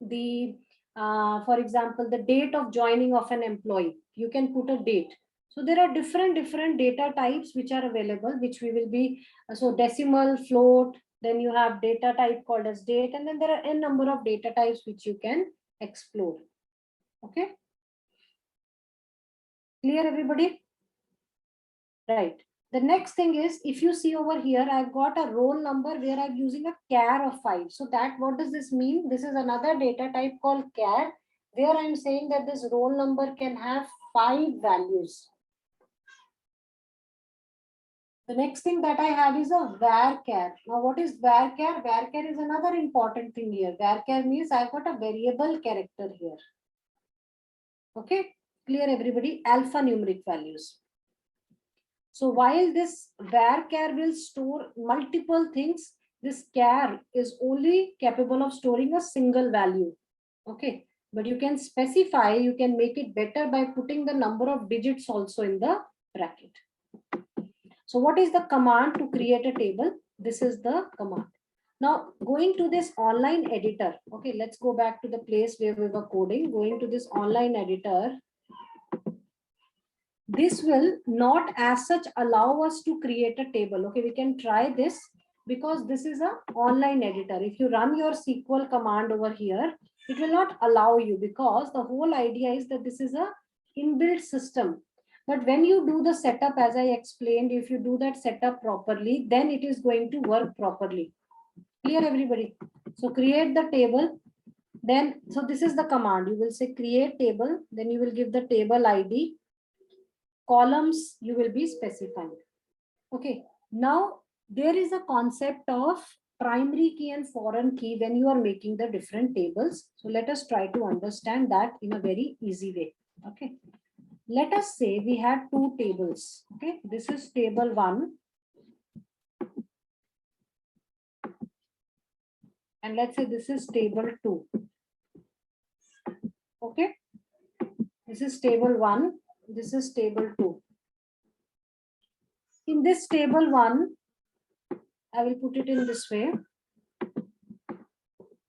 the, for example, the date of joining of an employee, you can put a date. So there are different data types which are available, which we will be, so decimal, float, then you have data type called as date, and then there are n number of data types which you can explore. Okay. Clear, everybody? Right. The next thing is, if you see over here, I've got a roll number where I'm using a char of 5. So that, what does this mean? This is another data type called char, where I'm saying that this roll number can have 5 values. The next thing that I have is a varchar. Now, what is varchar? Varchar is another important thing here. Varchar means I've got a variable character here. Okay, clear, everybody? Alphanumeric values. So while this varchar will store multiple things, this char is only capable of storing a single value. Okay, but you can specify, you can make it better by putting the number of digits also in the bracket. So what is the command to create a table? This is the command. Now going to this online editor. Okay, let's go back to the place where we were coding. Going to this online editor. This will not as such allow us to create a table. Okay, we can try this because this is an online editor. If you run your SQL command over here, it will not allow you because the whole idea is that this is a inbuilt system. But when you do the setup, as I explained, if you do that setup properly, then it is going to work properly. Clear, everybody? So create the table. Then, so this is the command. You will say create table. Then you will give the table ID. Columns you will be specifying. Okay, now there is a concept of primary key and foreign key when you are making the different tables. So let us try to understand that in a very easy way. Okay, let us say we have two tables. Okay, this is table 1 and let's say this is table 2. Okay, this is table 1, this is table 2. In this table 1, I will put it in this way.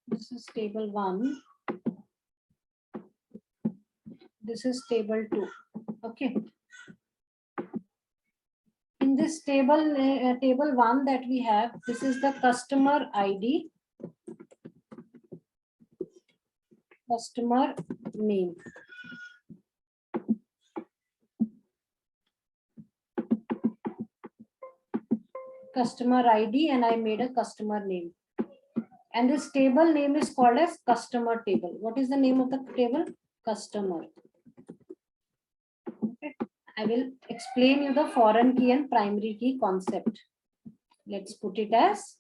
This is table 1. This is table 2. Okay. In this table, table 1 that we have, this is the customer ID, customer name. Customer ID, and I made a customer name. And this table name is called as customer table. What is the name of the table? Customer. Okay. I will explain you the foreign key and primary key concept. Let's put it as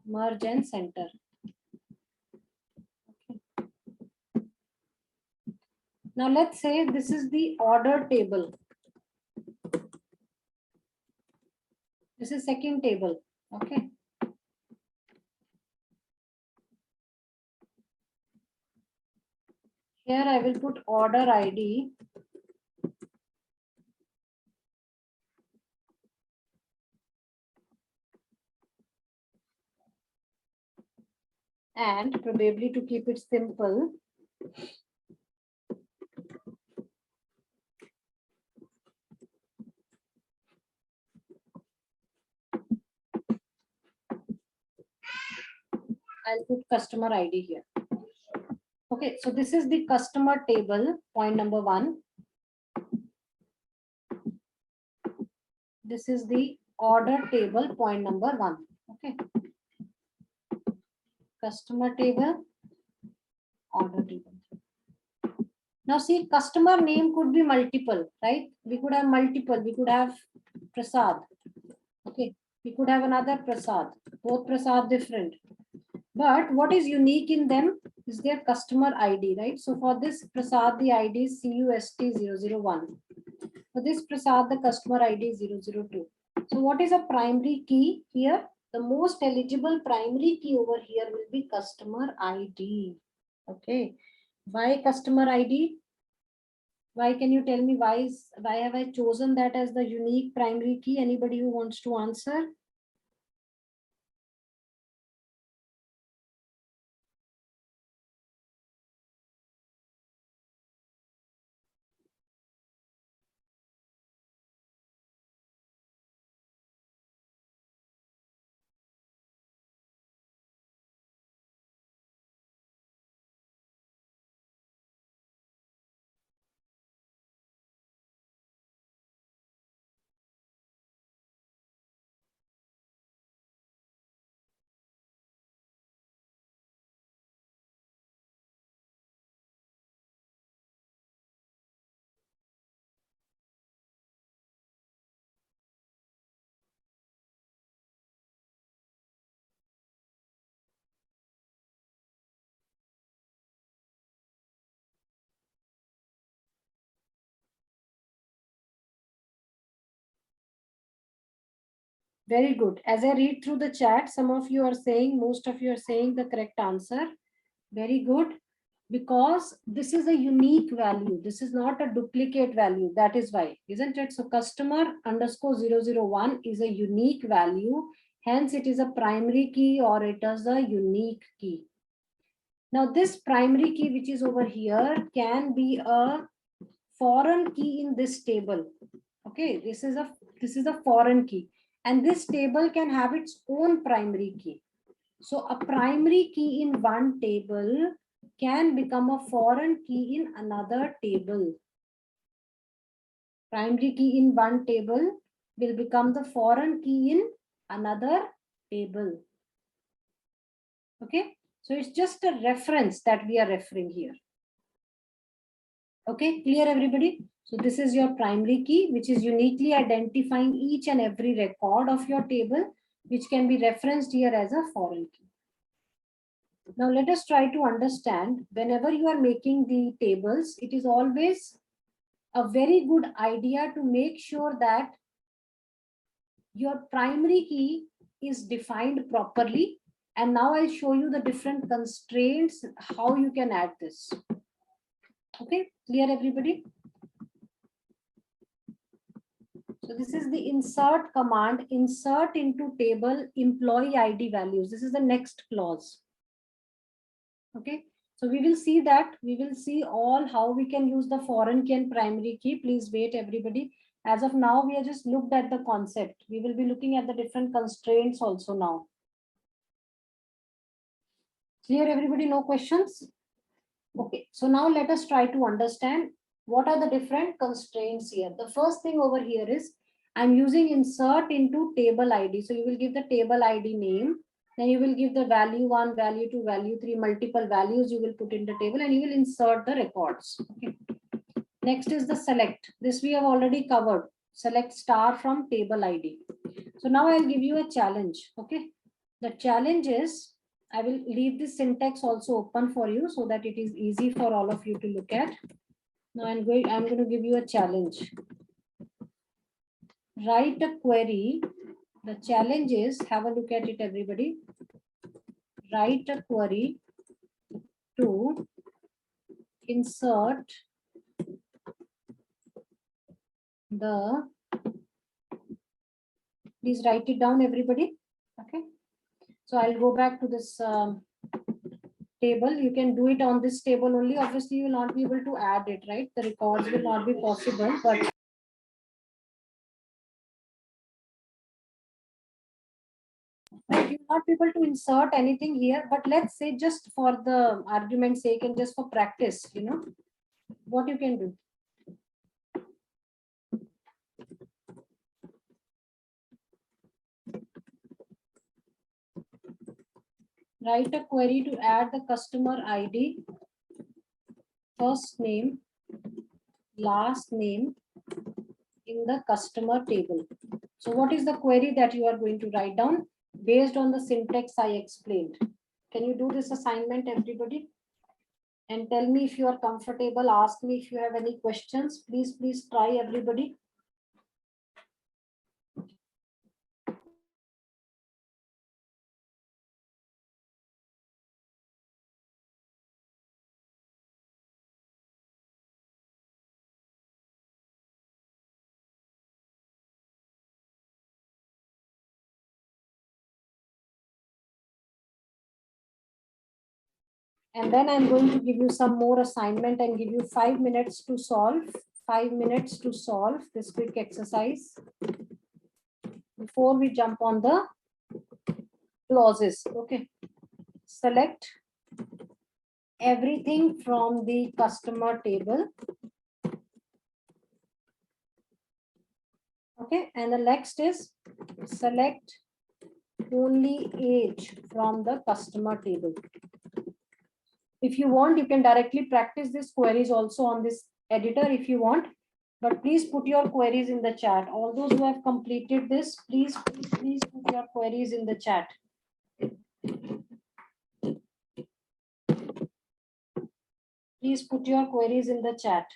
merge and center. Okay. Now let's say this is the order table. This is second table. Okay. Here I will put order ID. And probably to keep it simple, I'll put customer ID here. Okay, so this is the customer table, point number 1. This is the order table, point number 1. Okay. Customer table, order table. Now see, customer name could be multiple, right? We could have multiple. We could have Prasad. Okay. We could have another Prasad. Both Prasad different. But what is unique in them is their customer ID, right? So for this Prasad, the ID is CUST001. For this Prasad, the customer ID is 002. So what is a primary key here? The most eligible primary key over here will be customer ID. Okay. Why customer ID? Why, can you tell me why have I chosen that as the unique primary key? Anybody who wants to answer? Very good. As I read through the chat, some of you are saying, most of you are saying the correct answer. Very good. Because this is a unique value. This is not a duplicate value. That is why, isn't it? So customer underscore 001 is a unique value. Hence, it is a primary key or it is a unique key. Now, this primary key, which is over here, can be a foreign key in this table. Okay, this is a foreign key, and this table can have its own primary key. So a primary key in one table can become a foreign key in another table. Primary key in one table will become the foreign key in another table. Okay, so it's just a reference that we are referring here. Okay, clear everybody? So this is your primary key, which is uniquely identifying each and every record of your table, which can be referenced here as a foreign key. Now let us try to understand, whenever you are making the tables, it is always a very good idea to make sure that your primary key is defined properly. And now I'll show you the different constraints, how you can add this. Okay, clear everybody? So this is the insert command, insert into table employee ID values. This is the next clause. Okay, so we will see that. We will see all how we can use the foreign key and primary key. Please wait everybody. As of now, we have just looked at the concept. We will be looking at the different constraints also now. Clear everybody, no questions? Okay, so now let us try to understand what are the different constraints here. The first thing over here is I'm using insert into table ID. So you will give the table ID name. Then you will give the value 1, value 2, value 3, multiple values you will put in the table and you will insert the records. Okay. Next is the select. This we have already covered. Select star from table ID. So now I'll give you a challenge. Okay. The challenge is, I will leave this syntax also open for you so that it is easy for all of you to look at. Now I'm going to give you a challenge. Write a query. The challenge is, have a look at it everybody. Write a query to insert the, please write it down everybody. Okay. So I'll go back to this table. You can do it on this table only. Obviously you will not be able to add it, right? The records will not be possible, but you will not be able to insert anything here. But let's say just for the argument's sake and just for practice, you know, what you can do. Write a query to add the customer ID, first name, last name in the customer table. So what is the query that you are going to write down based on the syntax I explained? Can you do this assignment, everybody? And tell me if you are comfortable. Ask me if you have any questions. Please try everybody. And then I'm going to give you some more assignment and give you 5 minutes to solve. 5 minutes to solve this quick exercise before we jump on the clauses. Okay. Select everything from the customer table. Okay. And the next is select only age from the customer table. If you want, you can directly practice these queries also on this editor if you want, but please put your queries in the chat. All those who have completed this, please put your queries in the chat. Please put your queries in the chat.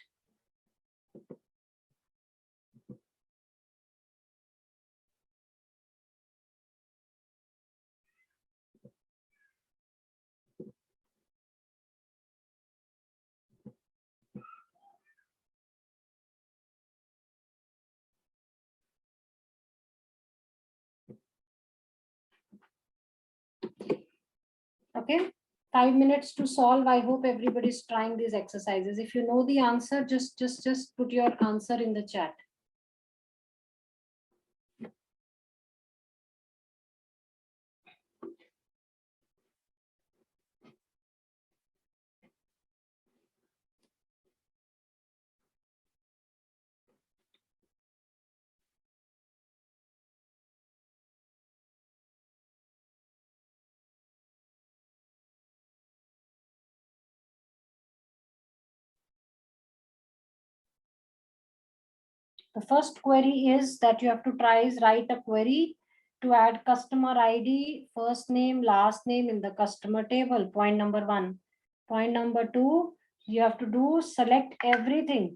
Okay, 5 minutes to solve. I hope everybody's trying these exercises. If you know the answer, just put your answer in the chat. The first query is that you have to try is write a query to add customer ID, first name, last name in the customer table. Point number 1. Point number 2, you have to do select everything.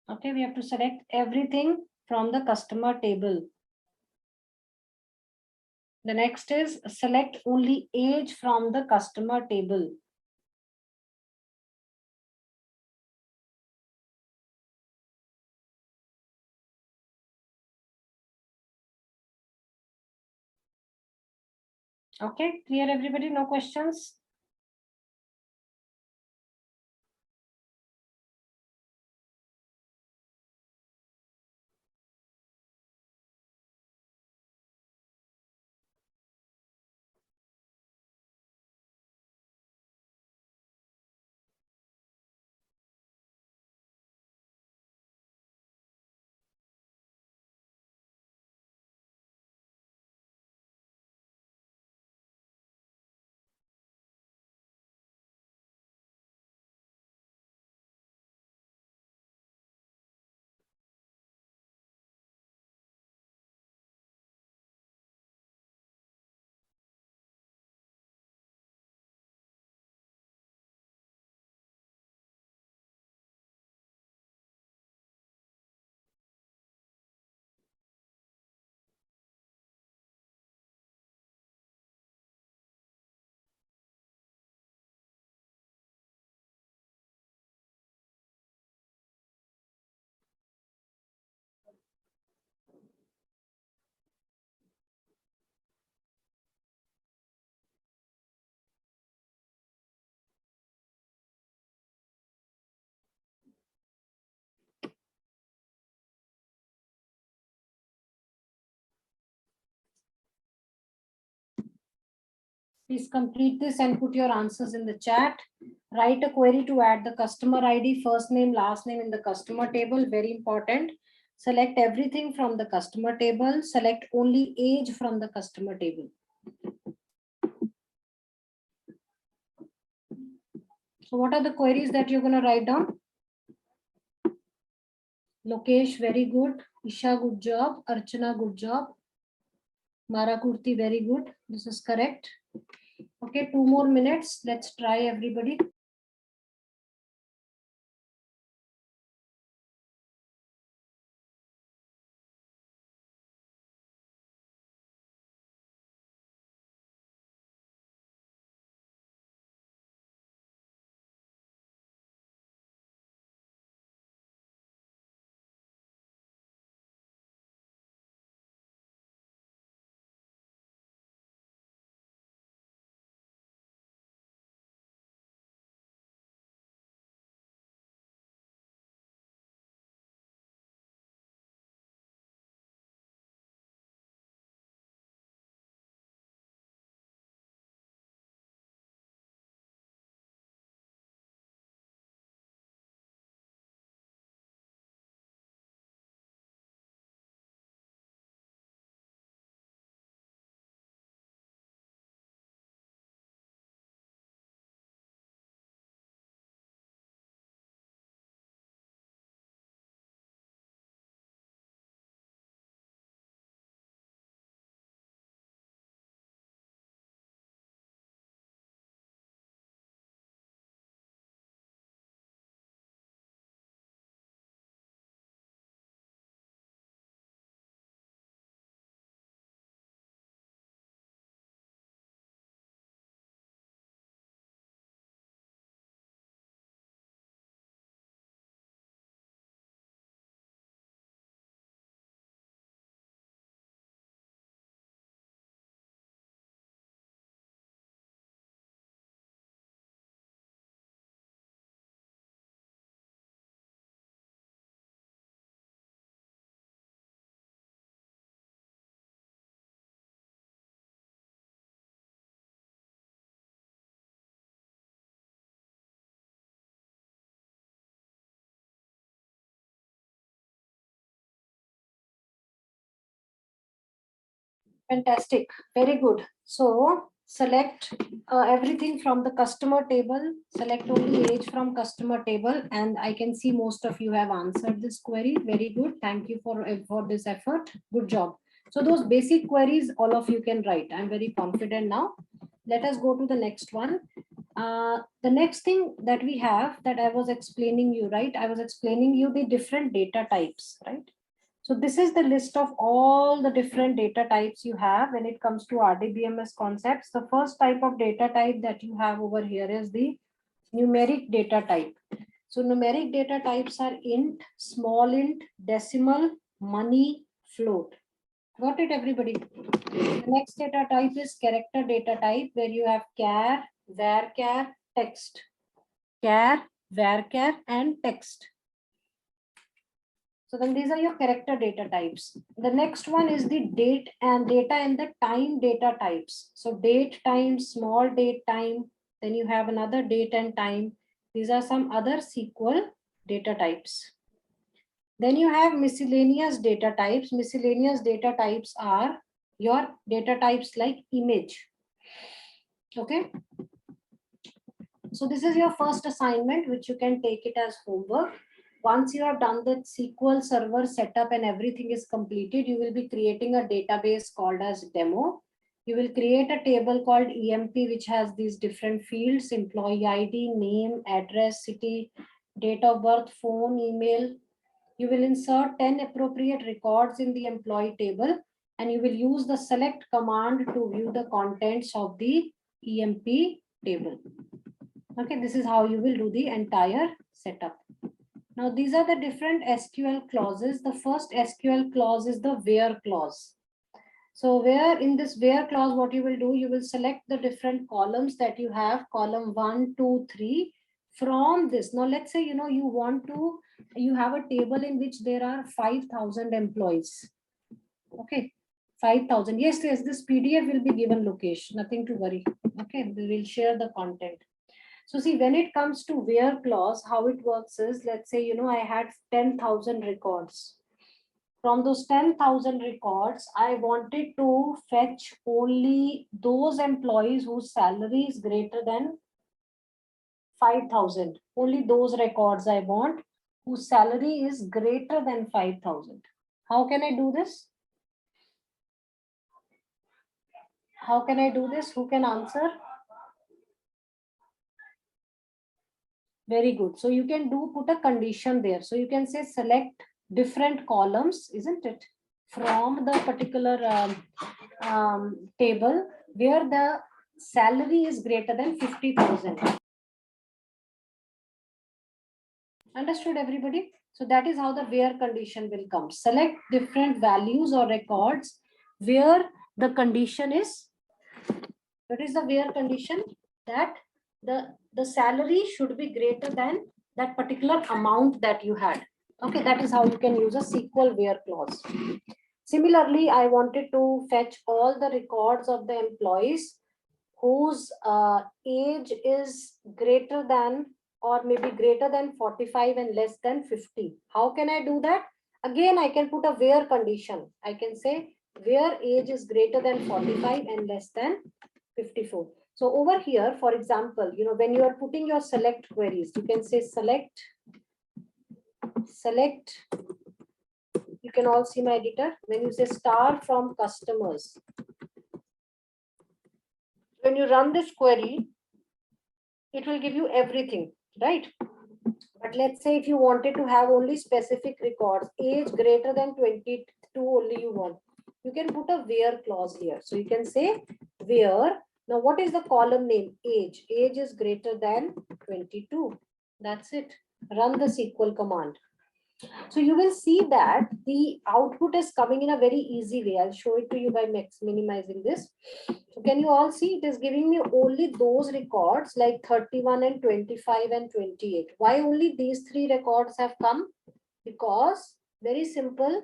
Okay, we have to select everything from the customer table. The next is select only age from the customer table. Okay, clear everybody? No questions? Please complete this and put your answers in the chat. Write a query to add the customer ID, first name, last name in the customer table. Very important. Select everything from the customer table. Select only age from the customer table. So what are the queries that you're going to write down? Lokesh, very good. Isha, good job. Archana, good job. Mara Kurti, very good. This is correct. Okay, 2 more minutes. Let's try everybody. Fantastic. Very good. So select everything from the customer table. Select only age from customer table. And I can see most of you have answered this query. Very good. Thank you for this effort. Good job. So those basic queries, all of you can write. I'm very confident now. Let us go to the next one. The next thing that we have that I was explaining you, right? I was explaining you the different data types, right? So this is the list of all the different data types you have when it comes to RDBMS concepts. The first type of data type that you have over here is the numeric data type. So numeric data types are int, small int, decimal, money, float. Got it, everybody? The next data type is character data type, where you have char, varchar, text. Char, varchar, and text. So then these are your character data types. The next one is the date and data and the time data types. So date, time, small date, time. Then you have another date and time. These are some other SQL data types. Then you have miscellaneous data types. Miscellaneous data types are your data types like image. Okay. So this is your first assignment, which you can take it as homework. Once you have done the SQL server setup and everything is completed, you will be creating a database called as demo. You will create a table called EMP, which has these different fields: employee ID, name, address, city, date of birth, phone, email. You will insert 10 appropriate records in the employee table, and you will use the select command to view the contents of the EMP table. Okay, this is how you will do the entire setup. Now, these are the different SQL clauses. The first SQL clause is the where clause. So where in this where clause, what you will do, you will select the different columns that you have, column 1, 2, 3 from this. Now, let's say, you have a table in which there are 5,000 employees. Okay, 5,000. Yes, this PDF will be given location, nothing to worry. Okay, we will share the content. So see, when it comes to where clause, how it works is, let's say, I had 10,000 records. From those 10,000 records, I wanted to fetch only those employees whose salary is greater than 5,000. Only those records I want whose salary is greater than 5,000. How can I do this? How can I do this? Who can answer? Very good. So you can put a condition there. So you can say select different columns, isn't it? From the particular table where the salary is greater than 50,000. Understood, everybody? So that is how the where condition will come. Select different values or records where the condition is. What is the where condition? That the salary should be greater than that particular amount that you had. Okay, that is how you can use a SQL where clause. Similarly, I wanted to fetch all the records of the employees whose age is greater than or maybe greater than 45 and less than 50. How can I do that? Again, I can put a where condition. I can say where age is greater than 45 and less than 54. So over here, for example, when you are putting your select queries, you can say select. You can all see my editor. When you say star from customers, when you run this query, it will give you everything, right? But let's say if you wanted to have only specific records, age greater than 22 only you want, you can put a where clause here. So you can say where. Now, what is the column name? Age. Age is greater than 22. That's it. Run the SQL command. So you will see that the output is coming in a very easy way. I'll show it to you by minimizing this. So can you all see? It is giving me only those records like 31 and 25 and 28. Why only these three records have come? Because very simple.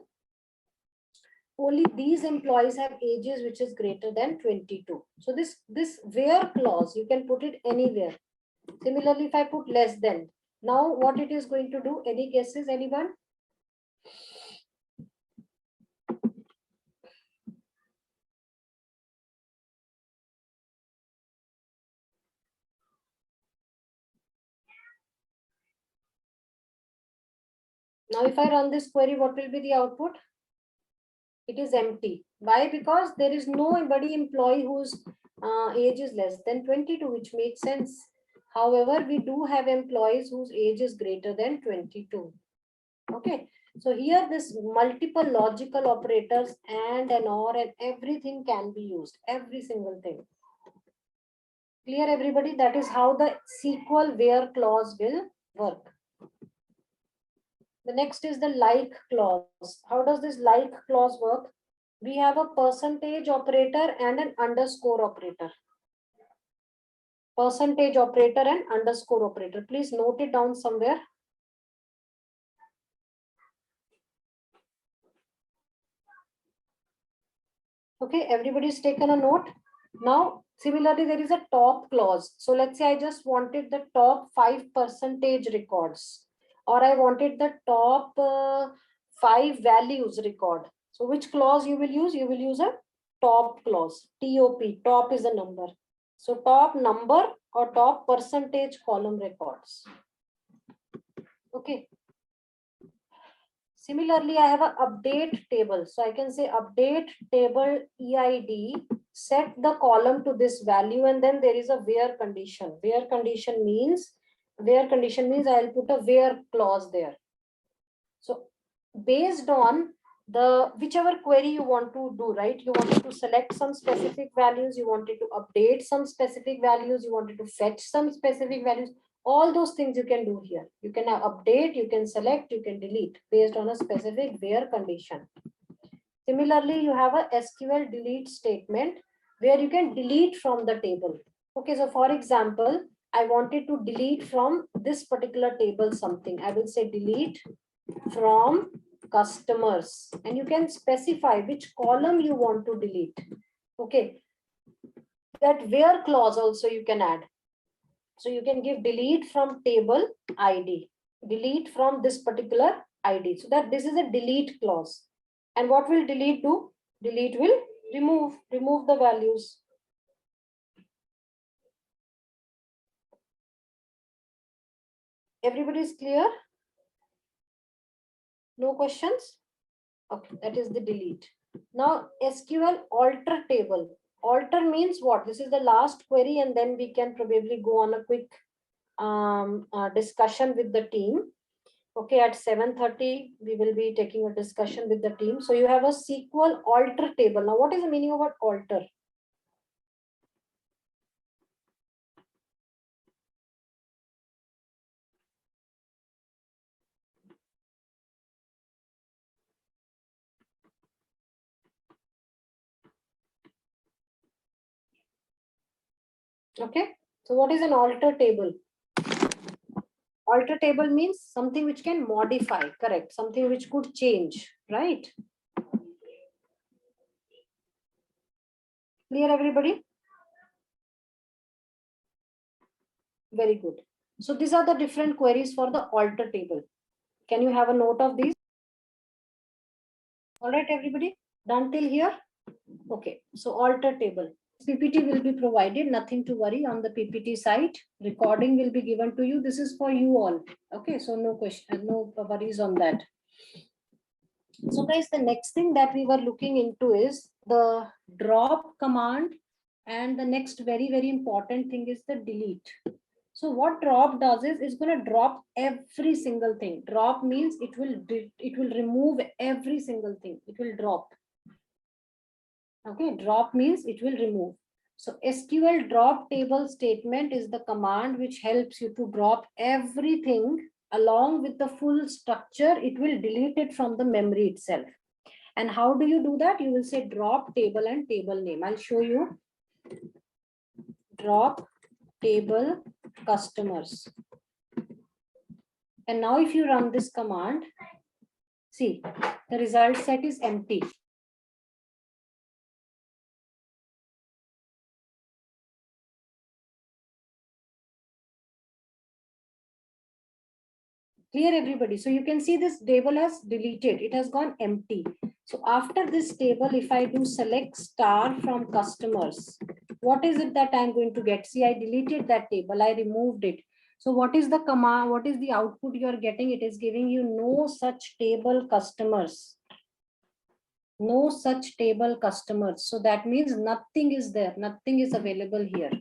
Only these employees have ages which is greater than 22. So this where clause, you can put it anywhere. Similarly, if I put less than, now what it is going to do? Any guesses, anyone? Now, if I run this query, what will be the output? It is empty. Why? Because there is nobody employee whose age is less than 22, which makes sense. However, we do have employees whose age is greater than 22. Okay. So here this multiple logical operators and an or and everything can be used. Every single thing. Clear, everybody? That is how the SQL WHERE clause will work. The next is the like clause. How does this like clause work? We have a percentage operator and an underscore operator. Percentage operator and underscore operator. Please note it down somewhere. Okay, everybody's taken a note. Now, similarly, there is a top clause. So let's say I just wanted the top 5% records, or I wanted the top 5 values record. So which clause you will use? You will use a top clause. TOP, top is a number. So top number or top percentage column records. Okay. Similarly, I have an update table. So I can say update table EID, set the column to this value, and then there is a where condition. Where condition means I'll put a where clause there. So based on the whichever query you want to do, right? You wanted to select some specific values, you wanted to update some specific values, you wanted to fetch some specific values. All those things you can do here. You can update, you can select, you can delete based on a specific where condition. Similarly, you have a SQL delete statement where you can delete from the table. Okay, so for example, I wanted to delete from this particular table something. I will say delete from customers, and you can specify which column you want to delete. Okay, that where clause also you can add. So you can give delete from table ID, delete from this particular ID. So that this is a delete clause. And what will delete do? Delete will remove the values. Everybody is clear? No questions? Okay, that is the delete. Now SQL alter table. Alter means what? This is the last query, and then we can probably go on a quick discussion with the team. Okay, at 7:30 we will be taking a discussion with the team. So you have a SQL alter table. Now what is the meaning of alter? Okay, so what is an alter table? Alter table means something which can modify, correct? Something which could change, right? Clear, everybody? Very good. So these are the different queries for the alter table. Can you have a note of these? All right, everybody, done till here? Okay, so alter table. PPT will be provided, nothing to worry on the PPT site. Recording will be given to you. This is for you all. Okay, so no question, no worries on that. So guys, the next thing that we were looking into is the drop command, and the next very important thing is the delete. So what drop does is it's going to drop every single thing. Drop means it will remove every single thing. It will drop. Okay, drop means it will remove. So SQL drop table statement is the command which helps you to drop everything along with the full structure. It will delete it from the memory itself. And how do you do that? You will say drop table and table name. I'll show you. Drop table customers. And now if you run this command, see, the result set is empty. Clear, everybody? So you can see this table has deleted. It has gone empty. So after this table, if I do select star from customers, what is it that I'm going to get? See, I deleted that table. I removed it. So what is the command? What is the output you are getting? It is giving you no such table customers. No such table customers. So that means nothing is there. Nothing is available here.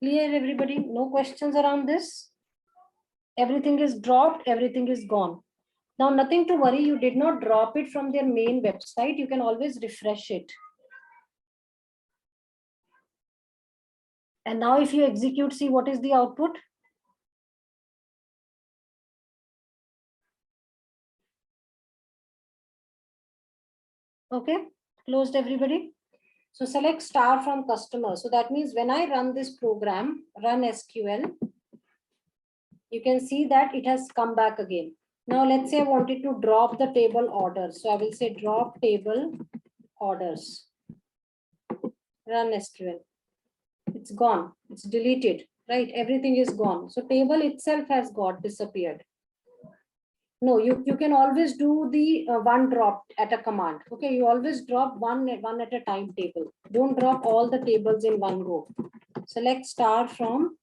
Clear, everybody? No questions around this? Everything is dropped. Everything is gone. Now, nothing to worry. You did not drop it from their main website. You can always refresh it. And now if you execute, see what is the output? Okay, closed, everybody. So select star from customer. So that means when I run this program, run SQL, you can see that it has come back again. Now let's say I wanted to drop the table orders. So I will say drop table orders. Run SQL. It's gone. It's deleted, right? Everything is gone. So table itself has got disappeared. No, you can always do the one drop at a command. Okay, you always drop one at a time table. Don't drop all the tables in one go. Select star from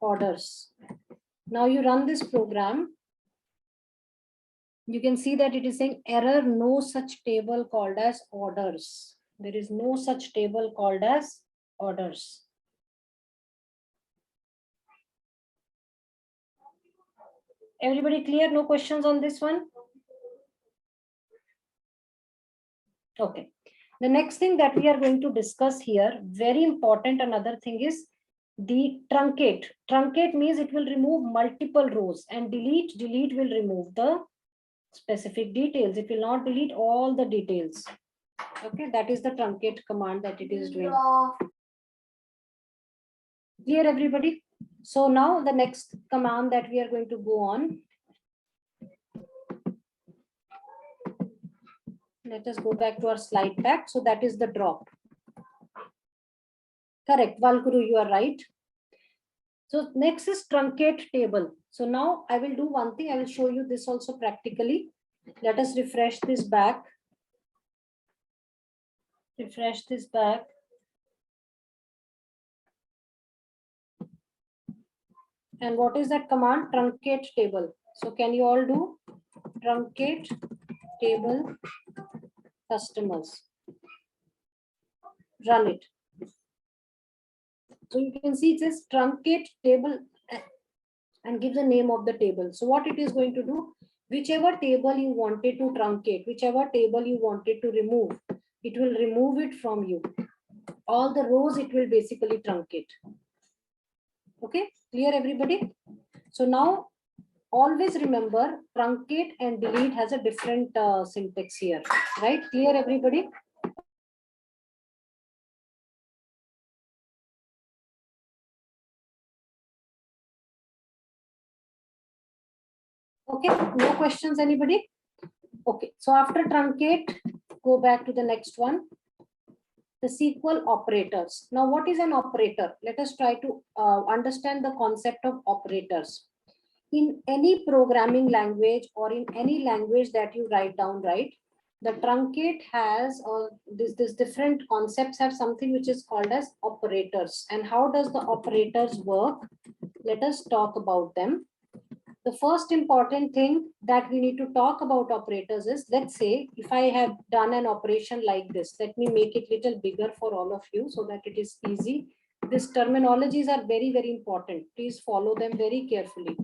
orders. Now you run this program. You can see that it is saying error, no such table called as orders. There is no such table called as orders. Everybody clear? No questions on this one? Okay. The next thing that we are going to discuss here, very important, another thing is the truncate. Truncate means it will remove multiple rows, and delete will remove the specific details. It will not delete all the details. Okay, that is the truncate command that it is doing. Clear, everybody? So now the next command that we are going to go on. Let us go back to our slide pack. So that is the drop. Correct, Valguru, you are right. So next is truncate table. So now I will do one thing. I will show you this also practically. Let us refresh this back. Refresh this back. And what is that command? Truncate table. So can you all do truncate table customers? Run it. So you can see it says truncate table and give the name of the table. So what it is going to do, whichever table you wanted to truncate, whichever table you wanted to remove, it will remove it from you. All the rows it will basically truncate. Okay, clear, everybody? So now always remember truncate and delete has a different syntax here, right? Clear, everybody? Okay, no questions, anybody? Okay, so after truncate, go back to the next one. The SQL operators. Now, what is an operator? Let us try to understand the concept of operators. In any programming language or in any language that you write down, right? The truncate has, or this different concepts have something which is called as operators. And how does the operators work? Let us talk about them. The first important thing that we need to talk about operators is, let's say if I have done an operation like this, let me make it little bigger for all of you so that it is easy. These terminologies are very, very important. Please follow them very carefully.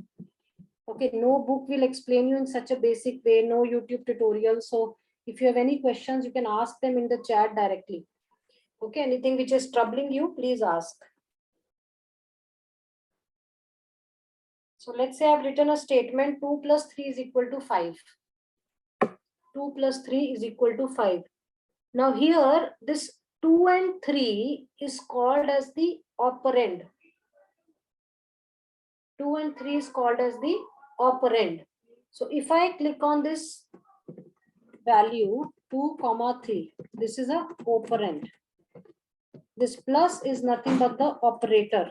Okay, no book will explain you in such a basic way, no YouTube tutorial. So if you have any questions, you can ask them in the chat directly. Okay, anything which is troubling you, please ask. So let's say I've written a statement 2 plus 3 is equal to 5. 2 plus 3 is equal to 5. Now here, this 2 and 3 is called as the operand. 2 and 3 is called as the operand. So if I click on this value 2, 3, this is a operand. This plus is nothing but the operator.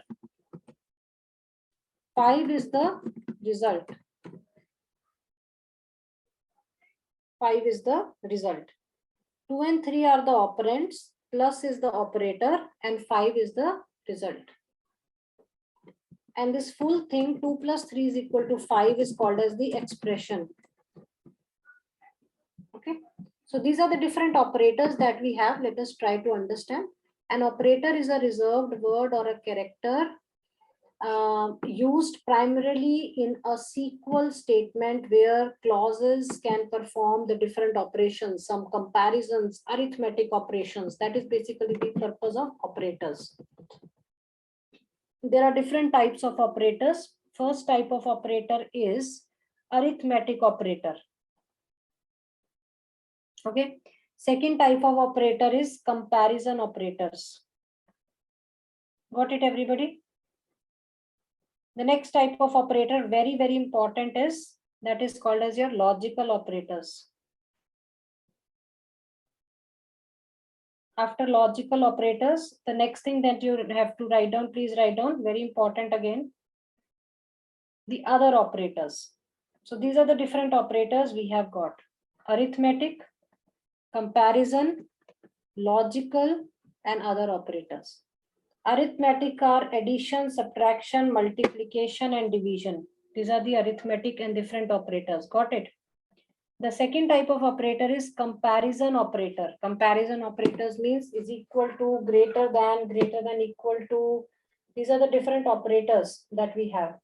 5 is the result. 5 is the result. 2 and 3 are the operands, plus is the operator, and 5 is the result. And this full thing, 2 plus 3 is equal to 5, is called as the expression. Okay. So these are the different operators that we have. Let us try to understand. An operator is a reserved word or a character used primarily in a SQL statement where clauses can perform the different operations, some comparisons, arithmetic operations. That is basically the purpose of operators. There are different types of operators. First type of operator is arithmetic operator. Okay. Second type of operator is comparison operators. Got it, everybody? The next type of operator, very, very important, is that is called as your logical operators. After logical operators, the next thing that you have to write down, please write down, very important again, the other operators. So these are the different operators we have got: arithmetic, comparison, logical, and other operators. Arithmetic are addition, subtraction, multiplication, and division. These are the arithmetic and different operators. Got it? The second type of operator is comparison operator. Comparison operators means is equal to, greater than, equal to. These are the different operators that we have,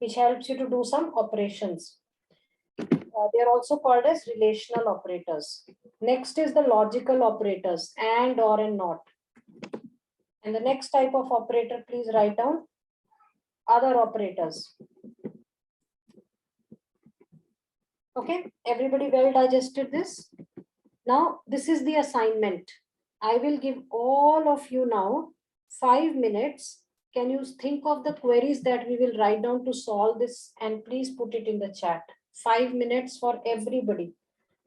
which helps you to do some operations. They are also called as relational operators. Next is the logical operators, and, or, and not. And the next type of operator, please write down, other operators. Okay, everybody well digested this? Now, this is the assignment. I will give all of you now 5 minutes. Can you think of the queries that we will write down to solve this, and please put it in the chat. 5 minutes for everybody.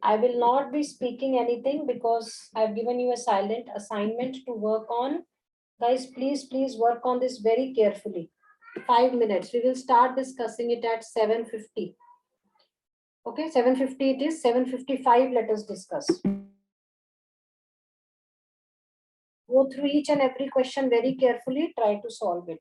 I will not be speaking anything because I've given you a silent assignment to work on. Guys, please work on this very carefully. 5 minutes. We will start discussing it at 7:50. Okay, 7:50 it is. 7:55, let us discuss. Go through each and every question very carefully. Try to solve it.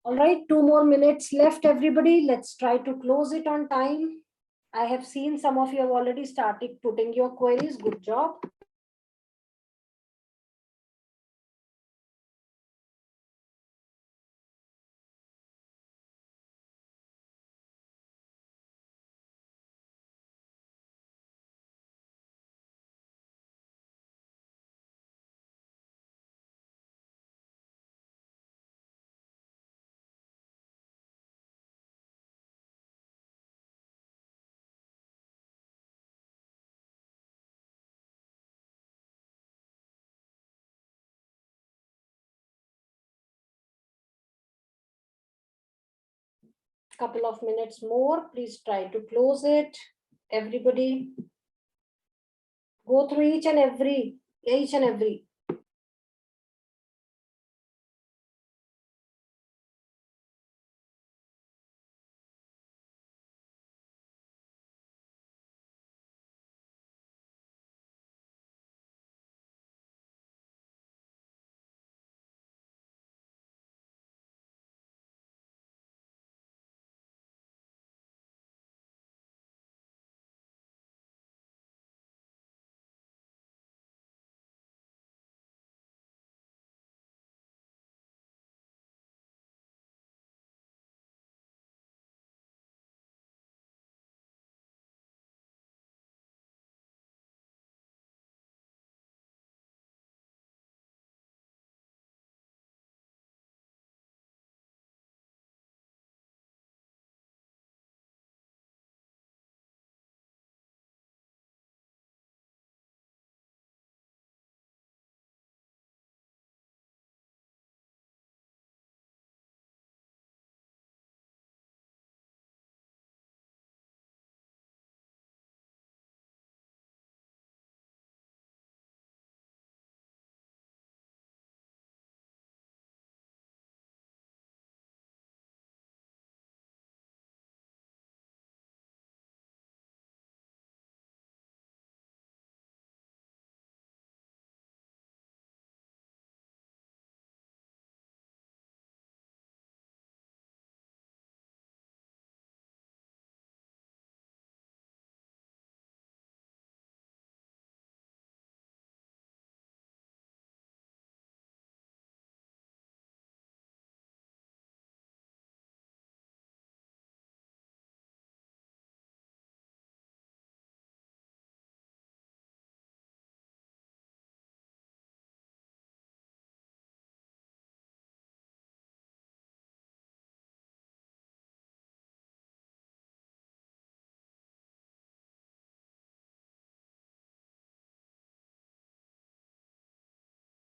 All right, 2 more minutes left, everybody. Let's try to close it on time. I have seen some of you have already started putting your queries. Good job. Couple of minutes more. Please try to close it. Everybody, go through each and every.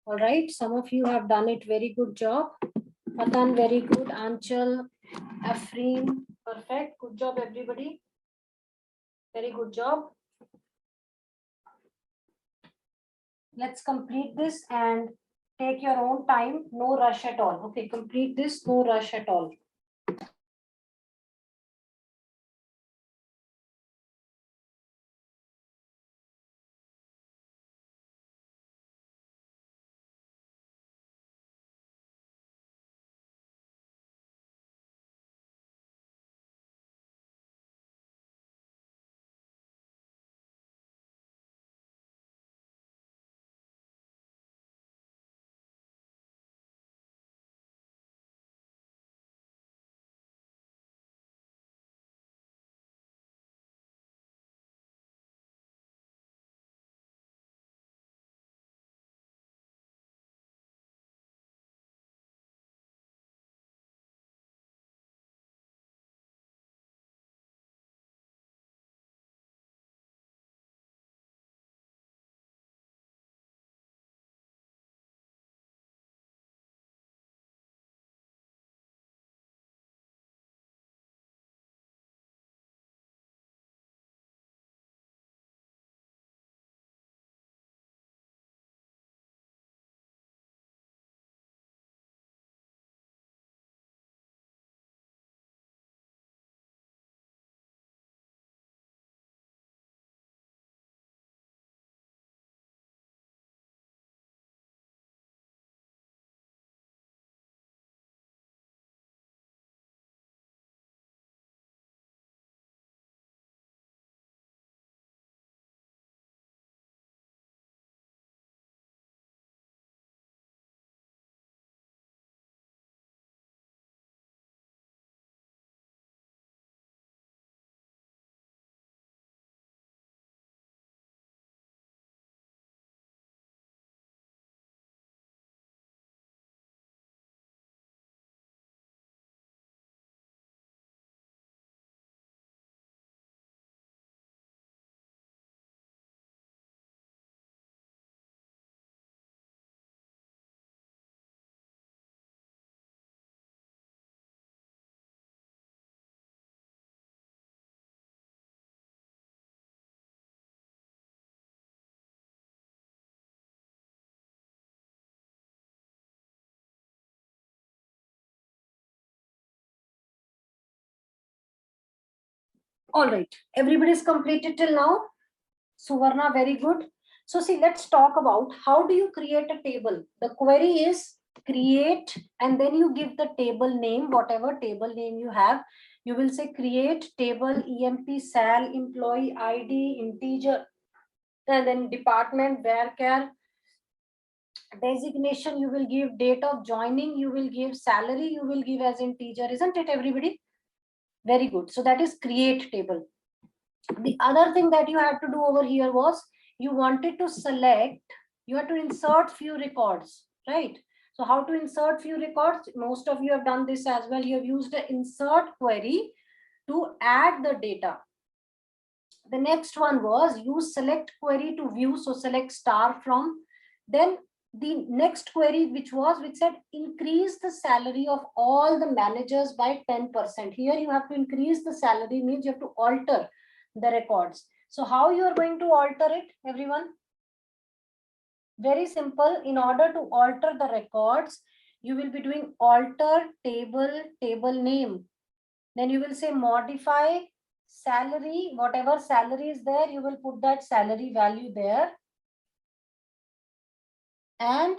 All right, some of you have done it. Very good job. Patan, very good. Anchal, Afreen, perfect. Good job, everybody. Very good job. Let's complete this and take your own time. No rush at all. Okay, complete this. No rush at all. All right, everybody's completed till now. Suvarna, very good. So see, let's talk about how do you create a table. The query is create, and then you give the table name, whatever table name you have. You will say create table emp sal employee id integer, and then department varchar designation. You will give date of joining. You will give salary. You will give as integer, isn't it, everybody? Very good. So that is create table. The other thing that you had to do over here was you wanted to select, you had to insert few records, right? So how to insert few records? Most of you have done this as well. You have used the insert query to add the data. The next one was use select query to view. So select star from. Then the next query, which said increase the salary of all the managers by 10%. Here you have to increase the salary, means you have to alter the records. So how you are going to alter it, everyone? Very simple. In order to alter the records, you will be doing alter table name. Then you will say modify salary, whatever salary is there, you will put that salary value there. And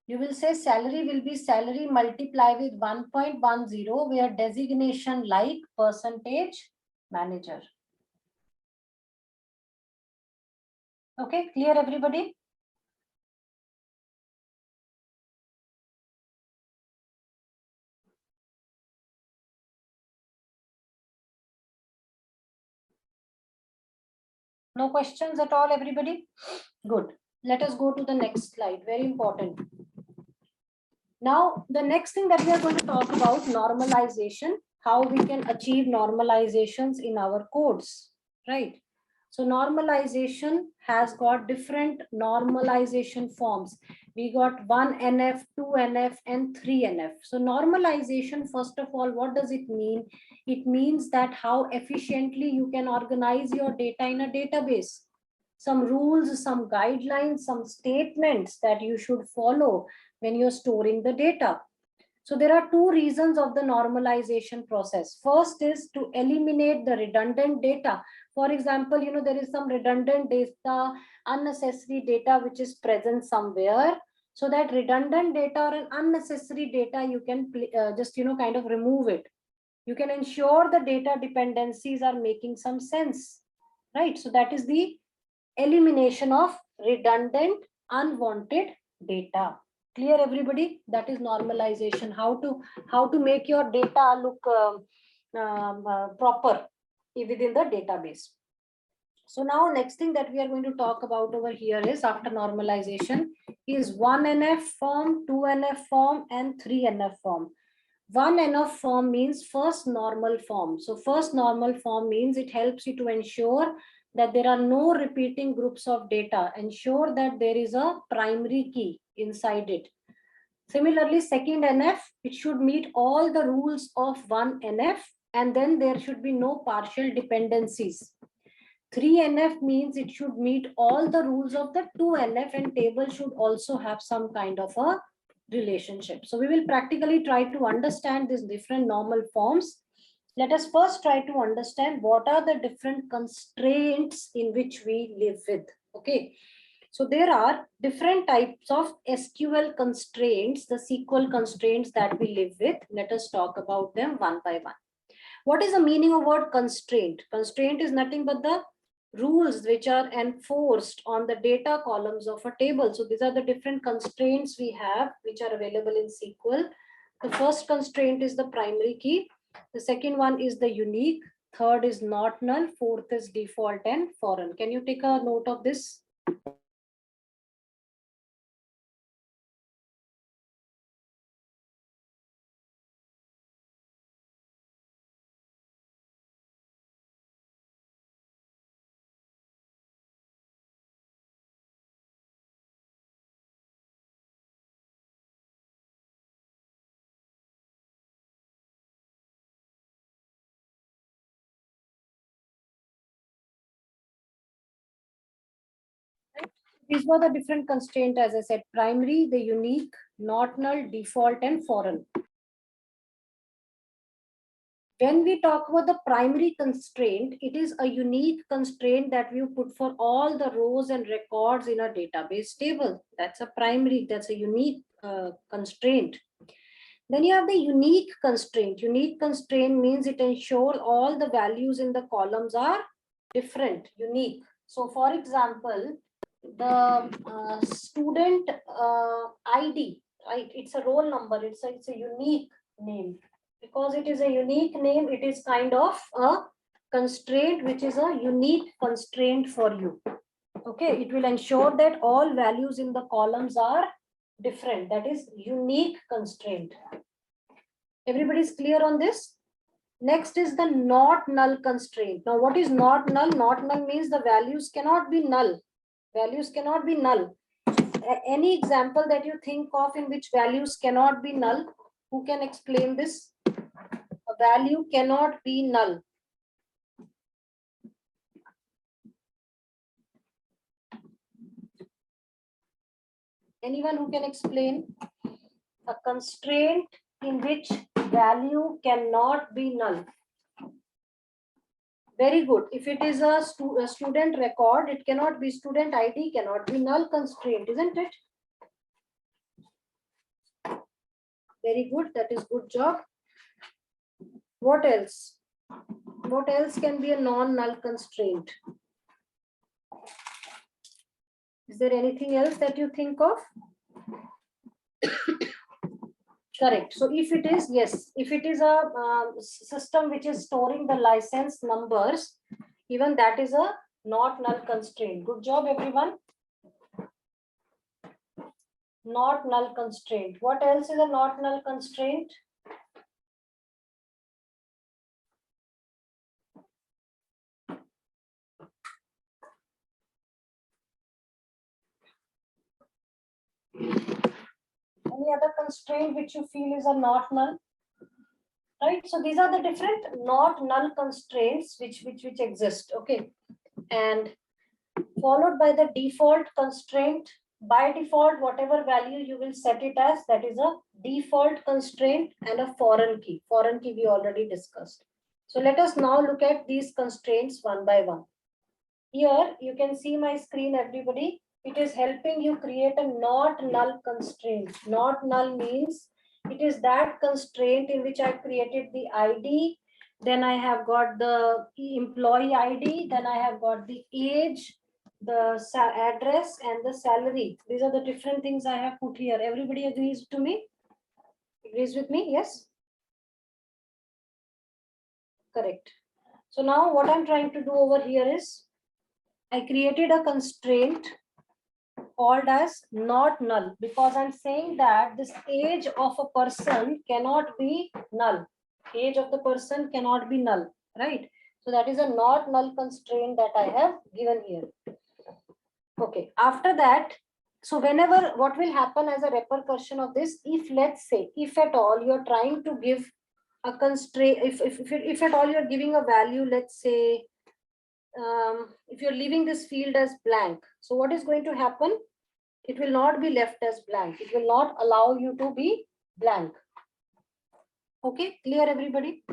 you will say salary will be salary multiply with 1.10, where designation like percentage manager. Okay, clear everybody? No questions at all, everybody? Good. Let us go to the next slide. Very important. Now, the next thing that we are going to talk about, normalization, how we can achieve normalizations in our codes, right? So normalization has got different normalization forms. We got 1NF, 2NF, and 3NF. So normalization, first of all, what does it mean? It means that how efficiently you can organize your data in a database. Some rules, some guidelines, some statements that you should follow when you're storing the data. So there are two reasons of the normalization process. First is to eliminate the redundant data. For example, there is some redundant data, unnecessary data which is present somewhere. So that redundant data or an unnecessary data, you can just kind of remove it. You can ensure the data dependencies are making some sense, right? So that is the elimination of redundant, unwanted data. Clear everybody? That is normalization. How to make your data look proper within the database. So now next thing that we are going to talk about over here is, after normalization, is 1NF form, 2NF form, and 3NF form. 1NF form means first normal form. So first normal form means it helps you to ensure that there are no repeating groups of data. Ensure that there is a primary key inside it. Similarly, second NF, it should meet all the rules of 1NF, and then there should be no partial dependencies. 3NF means it should meet all the rules of the 2NF, and table should also have some kind of a relationship. So we will practically try to understand these different normal forms. Let us first try to understand what are the different constraints in which we live with. Okay. So there are different types of SQL constraints, the SQL constraints that we live with. Let us talk about them one by one. What is the meaning of word constraint? Constraint is nothing but the rules which are enforced on the data columns of a table. So these are the different constraints we have which are available in SQL. The first constraint is the primary key. The second one is the unique. Third is not null. Fourth is default and foreign. Can you take a note of this? These were the different constraints, as I said: primary, the unique, not null, default, and foreign. When we talk about the primary constraint, it is a unique constraint that we put for all the rows and records in a database table. That's a primary, that's a unique constraint. Then you have the unique constraint. Unique constraint means it ensures all the values in the columns are different, unique. So for example, the student ID, right? It's a roll number, it's a unique name. Because it is a unique name, it is kind of a constraint, which is a unique constraint for you. Okay, it will ensure that all values in the columns are different. That is unique constraint. Everybody's clear on this? Next is the not null constraint. Now, what is not null? Not null means the values cannot be null. Values cannot be null. Any example that you think of in which values cannot be null? Who can explain this? A value cannot be null. Anyone who can explain a constraint in which value cannot be null? Very good. If it is a student record, it cannot be student ID, cannot be null constraint, isn't it? Very good. That is good job. What else? What else can be a non-null constraint? Is there anything else that you think of? Correct. So if it is, yes, if it is a system which is storing the license numbers, even that is a not null constraint. Good job, everyone. Not null constraint. What else is a not null constraint? Any other constraint which you feel is a not null? Right. So these are the different not null constraints which exist. Okay. And followed by the default constraint. By default, whatever value you will set it as, that is a default constraint, and a foreign key. Foreign key we already discussed. So let us now look at these constraints one by one. Here you can see my screen, everybody. It is helping you create a not null constraint. Not null means it is that constraint in which I created the ID, then I have got the employee ID, then I have got the age, the address, and the salary. These are the different things I have put here. Everybody agrees to me? Agrees with me? Yes? Correct. So now what I'm trying to do over here is I created a constraint called as not null, because I'm saying that this age of a person cannot be null. Age of the person cannot be null, right? So that is a not null constraint that I have given here. Okay, after that, so whenever, what will happen as a repercussion of this, if let's say, if at all you're trying to give a constraint, if at all you're giving a value, let's say, if you're leaving this field as blank, so what is going to happen? It will not be left as blank. It will not allow you to be blank. Okay, clear, everybody?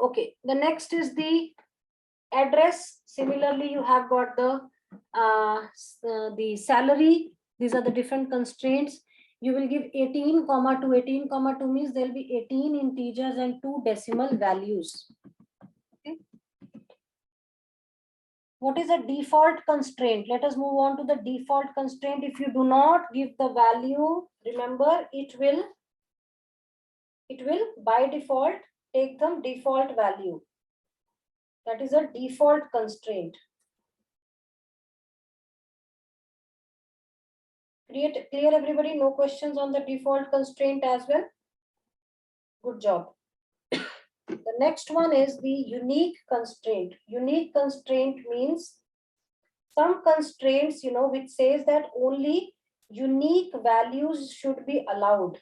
Okay, the next is the address. Similarly, you have got the salary. These are the different constraints. You will give 18, 2. 18, 2 means there will be 18 integers and 2 decimal values. Okay. What is a default constraint? Let us move on to the default constraint. If you do not give the value, remember it will by default take the default value. That is a default constraint. Clear, everybody? No questions on the default constraint as well? Good job. The next one is the unique constraint. Unique constraint means some constraints, which says that only unique values should be allowed.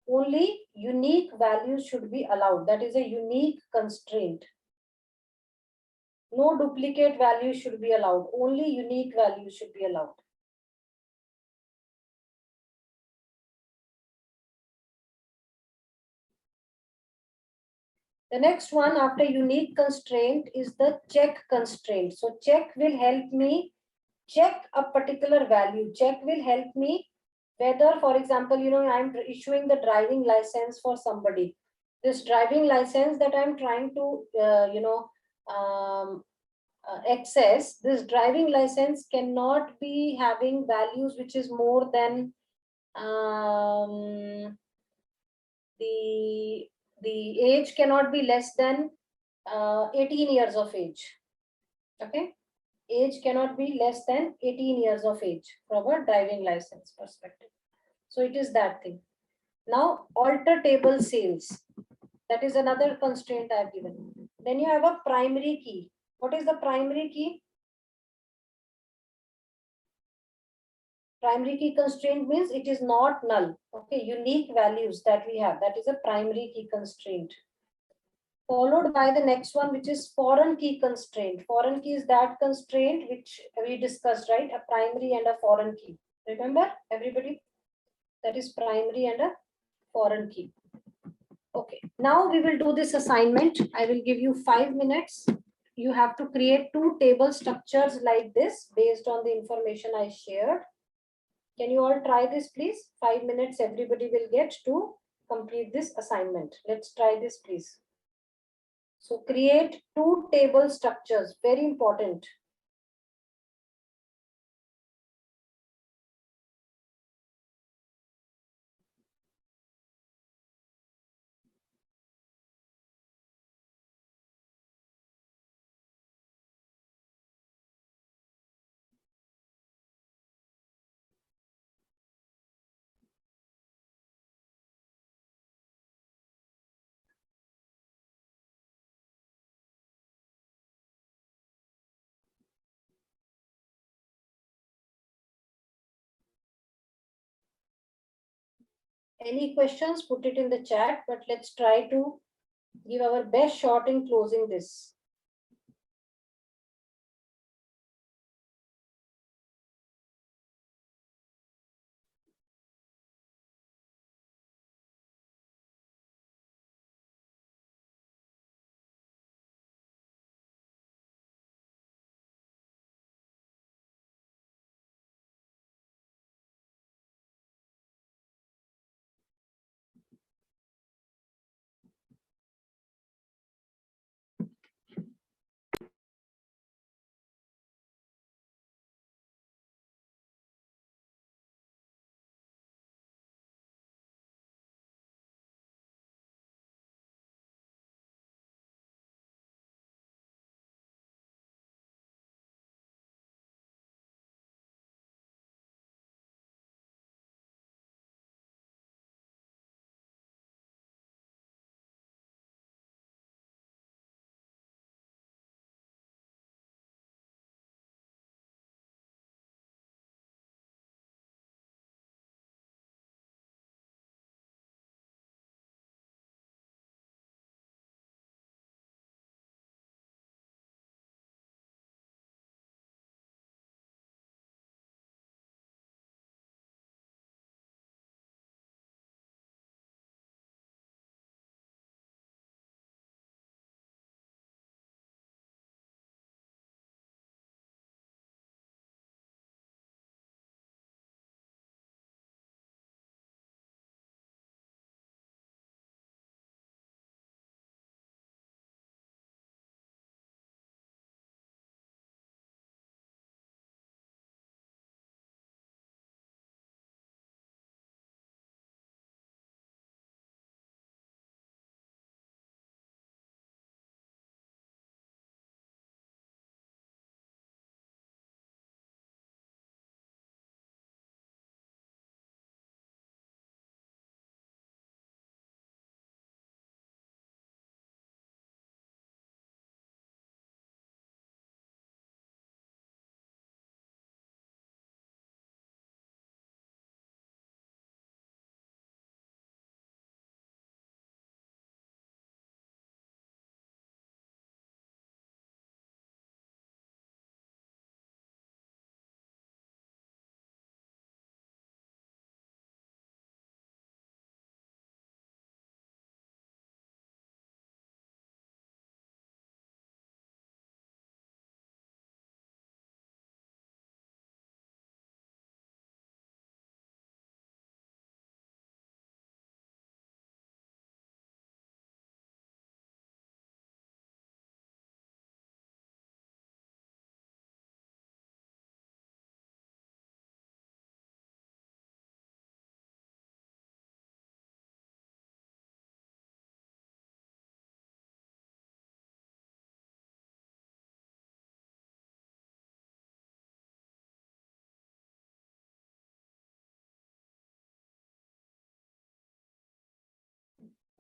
Only unique values should be allowed. That is a unique constraint. No duplicate values should be allowed. Only unique values should be allowed. The next one after unique constraint is the check constraint. So check will help me check a particular value. Check will help me whether, for example, I'm issuing the driving license for somebody. This driving license that I'm trying to, access, this driving license cannot be having values which is more than the age cannot be less than 18 years of age. Okay, age cannot be less than 18 years of age from a driving license perspective. So it is that thing. Now alter table sales, that is another constraint I have given. Then you have a primary key. What is the primary key? Primary key constraint means it is not null. Okay, unique values that we have, that is a primary key constraint. Followed by the next one, which is foreign key constraint. Foreign key is that constraint which we discussed, right? A primary and a foreign key. Remember, everybody? That is primary and a foreign key. Okay, now we will do this assignment. I will give you 5 minutes. You have to create 2 table structures like this based on the information I shared. Can you all try this, please? 5 minutes everybody will get to complete this assignment. Let's try this, please. So create 2 table structures, very important. Any questions, put it in the chat, but let's try to give our best shot in closing this.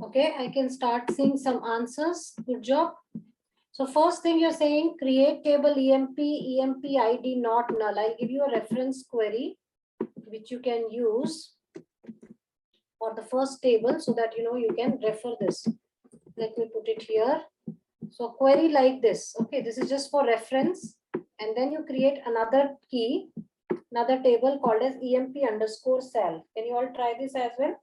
Okay, I can start seeing some answers. Good job. So first thing you're saying, create table EMP ID not null. I'll give you a reference query which you can use for the first table so that you can refer this. Let me put it here. So query like this. Okay, this is just for reference. And then you create another key, another table called as EMP underscore cell. Can you all try this as well?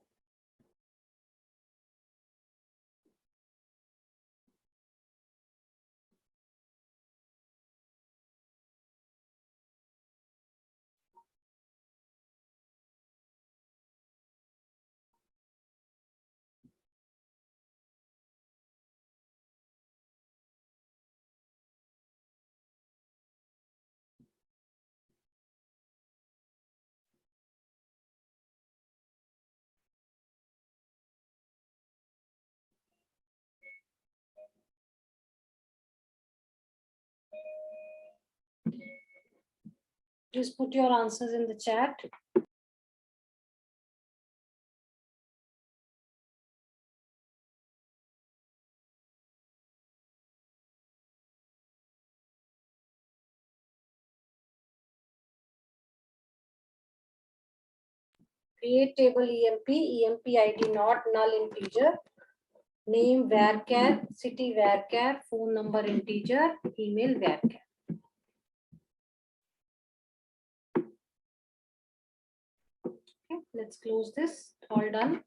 Please put your answers in the chat. Create table EMP ID not null integer, name varchar, city varchar, phone number integer, email varchar. Okay, let's close this. All done.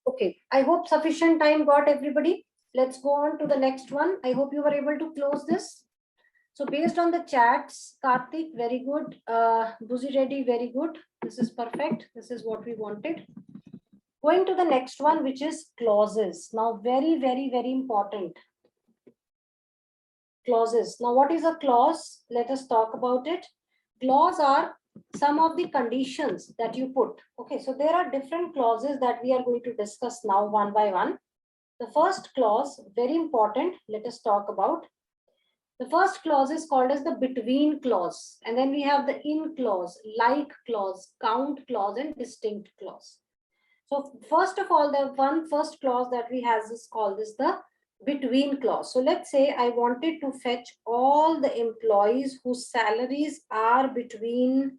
Okay, I hope sufficient time got everybody. Let's go on to the next one. I hope you were able to close this. So based on the chats, Karthik, very good. Buzi Reddy, very good. This is perfect. This is what we wanted. Going to the next one, which is clauses. Now, very, very, very important. Clauses. Now, what is a clause? Let us talk about it. Clause are some of the conditions that you put. Okay, so there are different clauses that we are going to discuss now one by one. The first clause, very important, let us talk about. The first clause is called as the between clause. And then we have the in clause, like clause, count clause, and distinct clause. So first of all, the first clause that we have is called as the between clause. So let's say I wanted to fetch all the employees whose salaries are between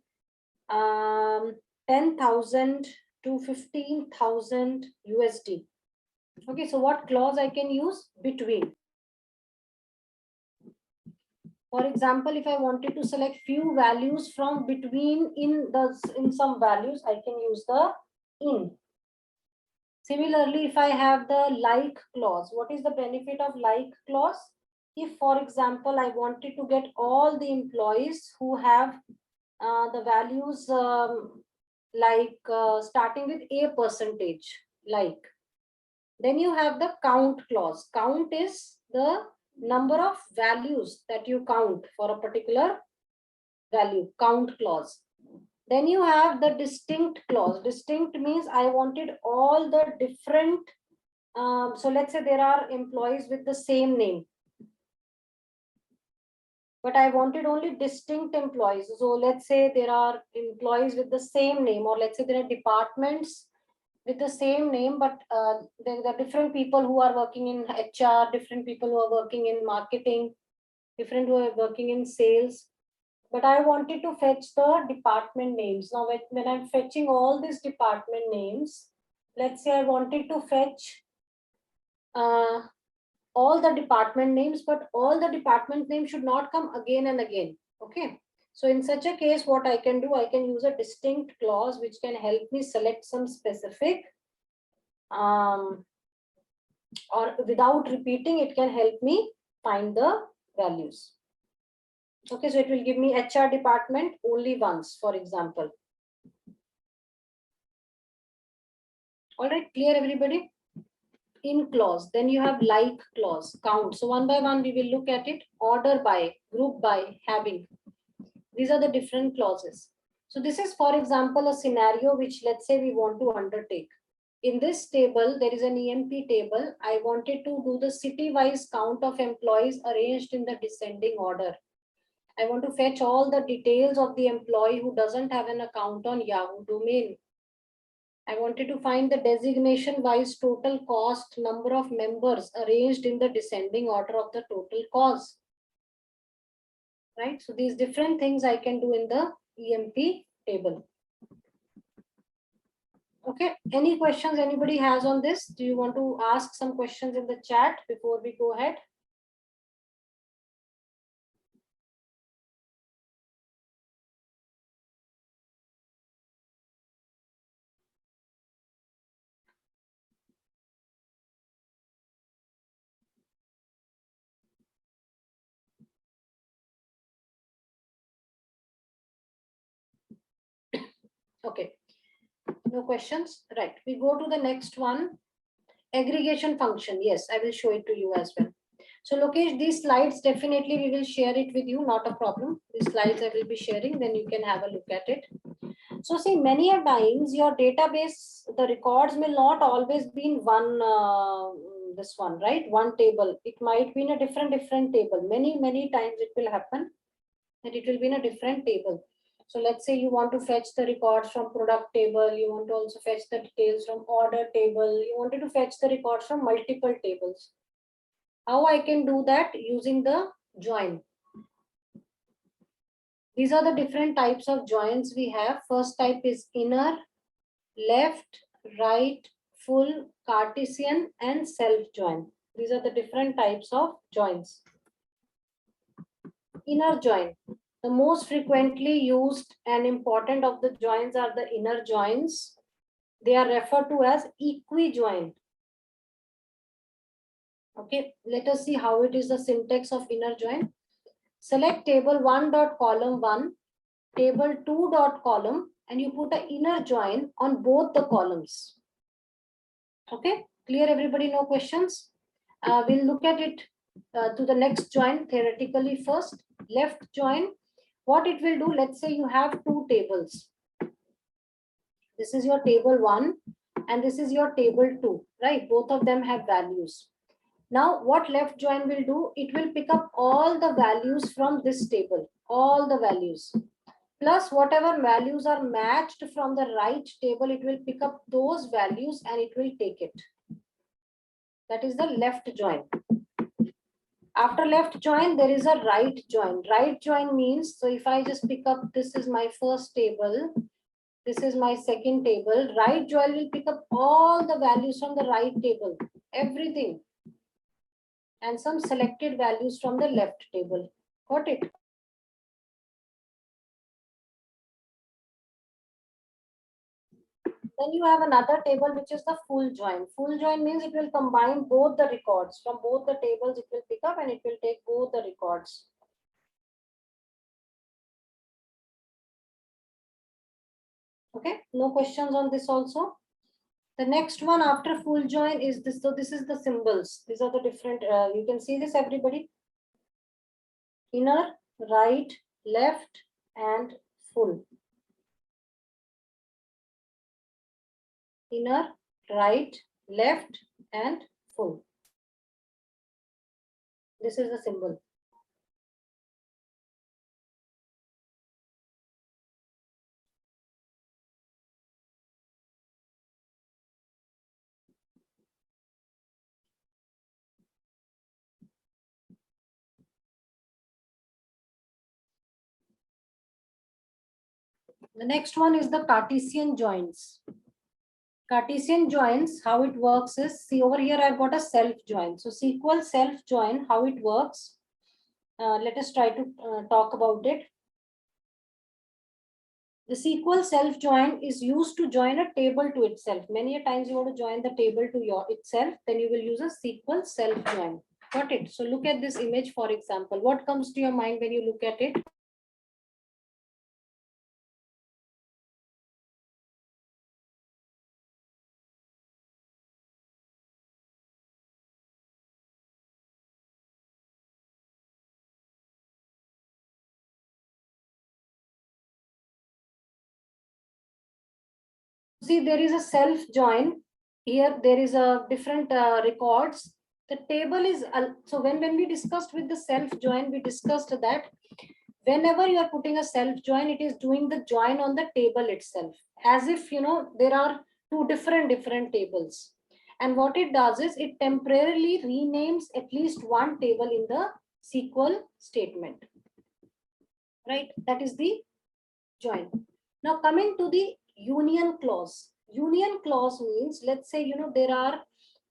10,000 to 15,000 USD. Okay, so what clause I can use? Between. For example, if I wanted to select few values from between in some values, I can use the in. Similarly, if I have the like clause, what is the benefit of like clause? If, for example, I wanted to get all the employees who have the values starting with a percentage, like, then you have the count clause. Count is the number of values that you count for a particular value, count clause. Then you have the distinct clause. Distinct means I wanted all the different, so let's say there are employees with the same name, but I wanted only distinct employees. So let's say there are employees with the same name, or let's say there are departments with the same name, but there are different people who are working in HR, different people who are working in marketing, different who are working in sales. But I wanted to fetch the department names. Now, when I'm fetching all these department names, let's say I wanted to fetch all the department names, but all the department names should not come again and again. Okay. So in such a case, what I can do, I can use a distinct clause, which can help me select some specific, or without repeating, it can help me find the values. Okay, so it will give me HR department only once, for example. All right, clear everybody? In clause, then you have like clause, count. So one by one, we will look at it. Order by, group by, having. These are the different clauses. So this is, for example, a scenario which, let's say, we want to undertake. In this table, there is an EMP table. I wanted to do the city-wise count of employees arranged in the descending order. I want to fetch all the details of the employee who doesn't have an account on Yahoo domain. I wanted to find the designation-wise total cost, number of members arranged in the descending order of the total cost. Right? So these different things I can do in the EMP table. Okay. Any questions anybody has on this? Do you want to ask some questions in the chat before we go ahead? Okay. No questions? Right. We go to the next one. Aggregation function. Yes, I will show it to you as well. So Lokesh, these slides, definitely we will share it with you, not a problem. These slides I will be sharing, then you can have a look at it. So see, many a times your database, the records will not always be in one, this one, right? One table. It might be in a different table. Many times it will happen that it will be in a different table. So let's say you want to fetch the records from product table. You want to also fetch the details from order table. You wanted to fetch the records from multiple tables. How I can do that? Using the join. These are the different types of joins we have. First type is inner, left, right, full, Cartesian, and self join. These are the different types of joins. Inner join. The most frequently used and important of the joins are the inner joins. They are referred to as equi-join. Okay, let us see how it is the syntax of inner join. Select table 1 dot column 1, table 2 dot column, and you put an inner join on both the columns. Okay, clear everybody? No questions? We'll look at it to the next join theoretically first. Left join. What it will do, let's say you have two tables. This is your table 1 and this is your table 2, right? Both of them have values. Now what left join will do, it will pick up all the values from this table, all the values. Plus whatever values are matched from the right table, it will pick up those values and it will take it. That is the left join. After left join, there is a right join. Right join means, so if I just pick up, this is my first table, this is my second table, right join will pick up all the values from the right table, everything, and some selected values from the left table. Got it? Then you have another table, which is the full join. Full join means it will combine both the records. From both the tables, it will pick up and it will take both the records. Okay, no questions on this also. The next one after full join is this. So this is the symbols. These are the different, you can see this, everybody. Inner, right, left, and full. Inner, right, left, and full. This is the symbol. The next one is the Cartesian joins. Cartesian joins, how it works is, see over here, I've got a self join. So SQL self join, how it works. Let us try to talk about it. The SQL self join is used to join a table to itself. Many a times you want to join the table to itself, then you will use a SQL self join. Got it? So look at this image, for example. What comes to your mind when you look at it? See, there is a self join. Here there is a different records. The table is, so when we discussed with the self join, we discussed that whenever you are putting a self join, it is doing the join on the table itself, as if, you know, there are two different tables. And what it does is it temporarily renames at least one table in the SQL statement, right? That is the join. Now coming to the union clause. Union clause means, let's say, you know, there are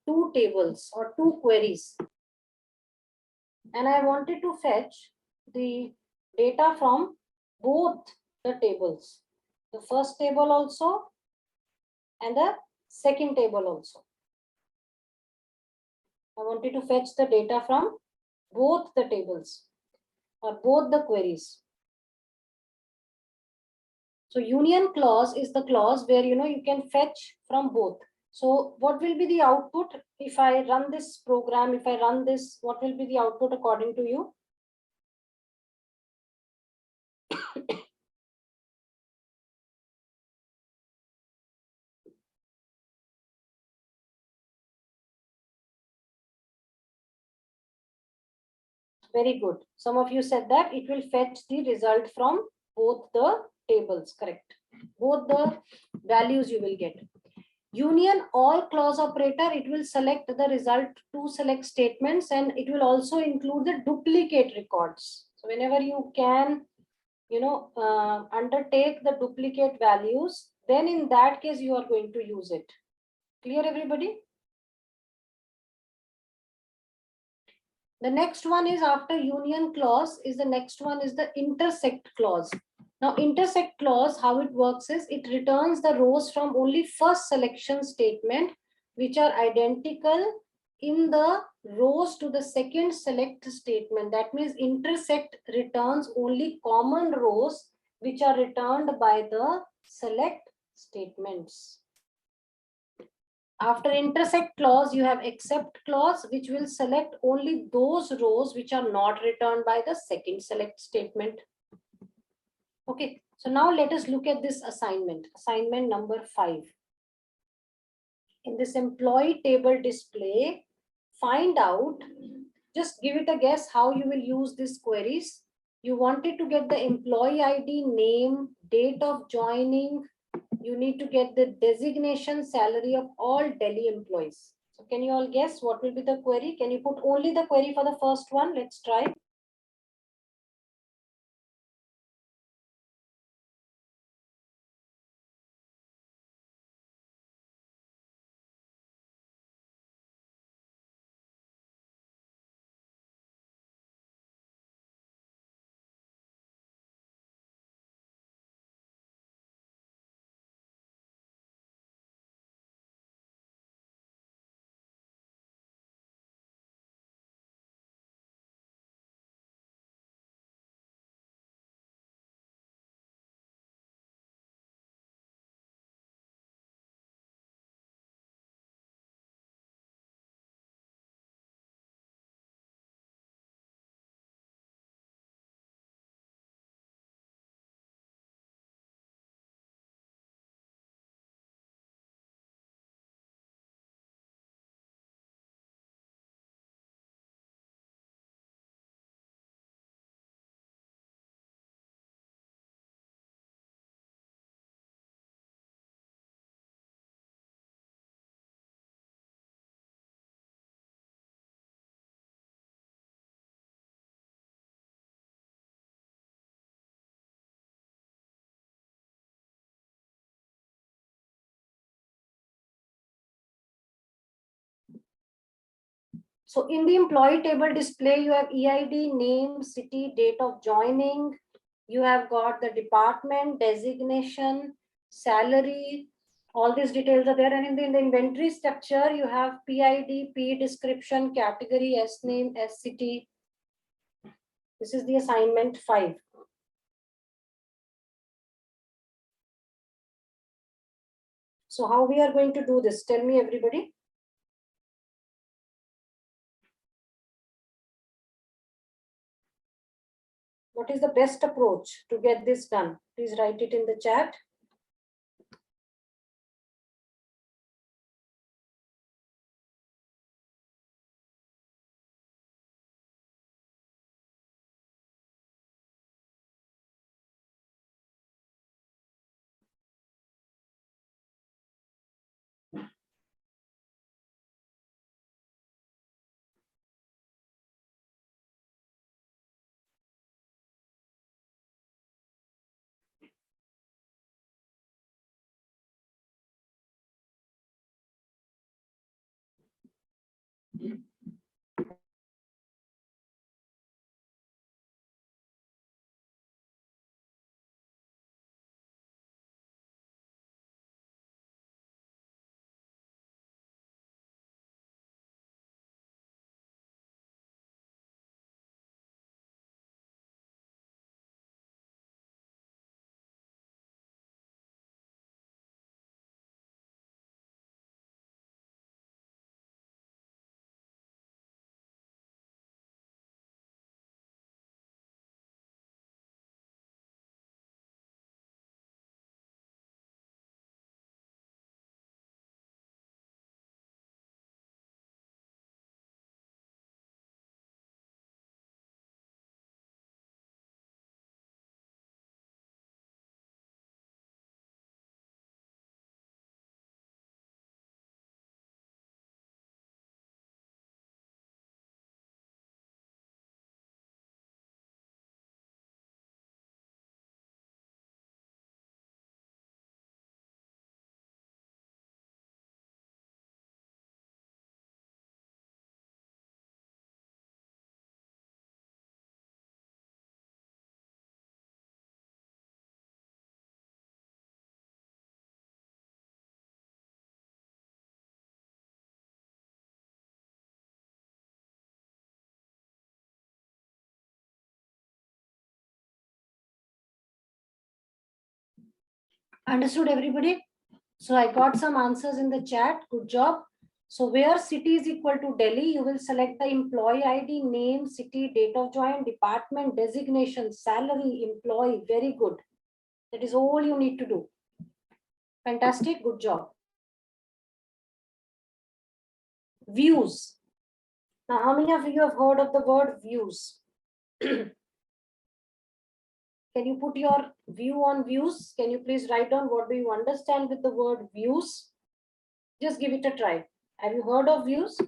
two tables or two queries, and I wanted to fetch the data from both the tables, the first table also and the second table also. I wanted to fetch the data from both the tables or both the queries. So union clause is the clause where, you know, you can fetch from both. So what will be the output if I run this program? If I run this, what will be the output according to you? Very good. Some of you said that it will fetch the result from both the tables, correct? Both the values you will get. Union all clause operator, it will select the result to select statements, and it will also include the duplicate records. So whenever you can, you know, undertake the duplicate values, then in that case you are going to use it. Clear, everybody? The next one is after union clause is the next one is the intersect clause. Now intersect clause, how it works is it returns the rows from only first selection statement which are identical in the rows to the second select statement. That means intersect returns only common rows which are returned by the select statements. After intersect clause, you have except clause, which will select only those rows which are not returned by the second select statement. Okay, so now let us look at this assignment. Assignment number 5. In this employee table display, find out, just give it a guess how you will use these queries. You wanted to get the employee ID, name, date of joining. You need to get the designation, salary of all Delhi employees. So can you all guess what will be the query? Can you put only the query for the first one? Let's try. So in the employee table display, you have EID, name, city, date of joining. You have got the department, designation, salary, all these details are there. And in the inventory structure, you have PID, P description, category, S name, S city. This is the assignment 5. So how we are going to do this? Tell me, everybody. What is the best approach to get this done? Please write it in the chat. Understood, everybody? So I got some answers in the chat. Good job. So where city is equal to Delhi, you will select the employee ID, name, city, date of join, department, designation, salary, employee. Very good. That is all you need to do. Fantastic. Good job. Views. Now, how many of you have heard of the word views? Can you put your view on views? Can you please write down what do you understand with the word views? Just give it a try. Have you heard of views?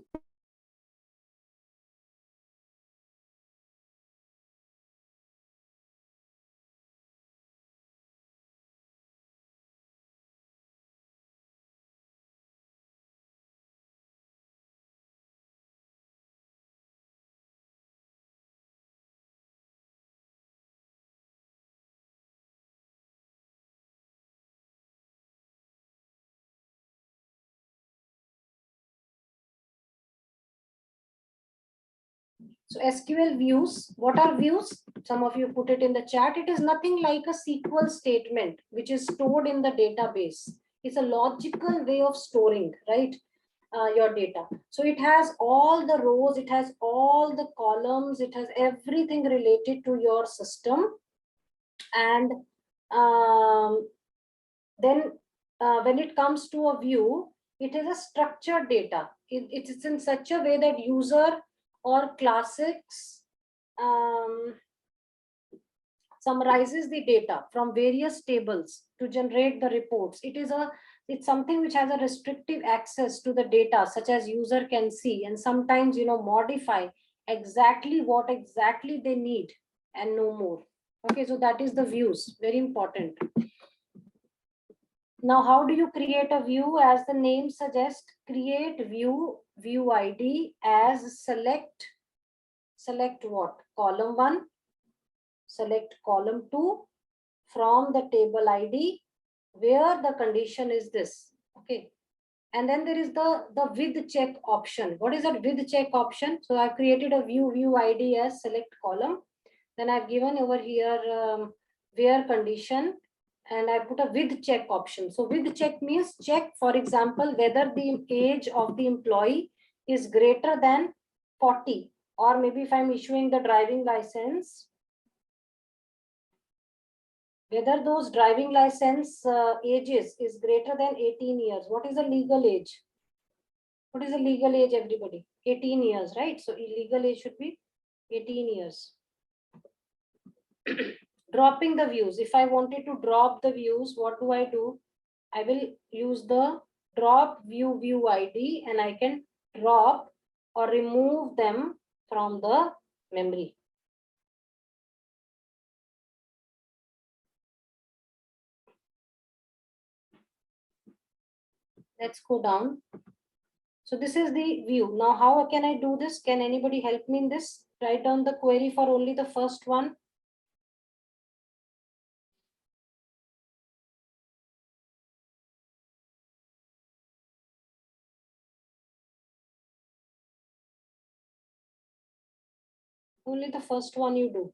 So SQL views, what are views? Some of you put it in the chat. It is nothing like a SQL statement, which is stored in the database. It's a logical way of storing, right? Your data. So it has all the rows, it has all the columns, it has everything related to your system. And then when it comes to a view, it is a structured data. It is in such a way that user or classics summarizes the data from various tables to generate the reports. It's something which has a restrictive access to the data, such as user can see and sometimes modify exactly what exactly they need and no more. Okay, so that is the views. Very important. Now, how do you create a view? As the name suggests, create view ID as select what? Column 1, select column 2 from the table ID where the condition is this. Okay. And then there is the with check option. What is that with check option? So I've created a view ID as select column. Then I've given over here where condition, and I put a with check option. So with check means check, for example, whether the age of the employee is greater than 40, or maybe if I'm issuing the driving license, whether those driving license ages is greater than 18 years. What is the legal age? What is the legal age, everybody? 18 years, right? So illegal age should be 18 years. Dropping the views. If I wanted to drop the views, what do? I will use the drop view ID, and I can drop or remove them from the memory. Let's go down. So this is the view. Now, how can I do this? Can anybody help me in this? Write down the query for only the first one. Only the first one you do.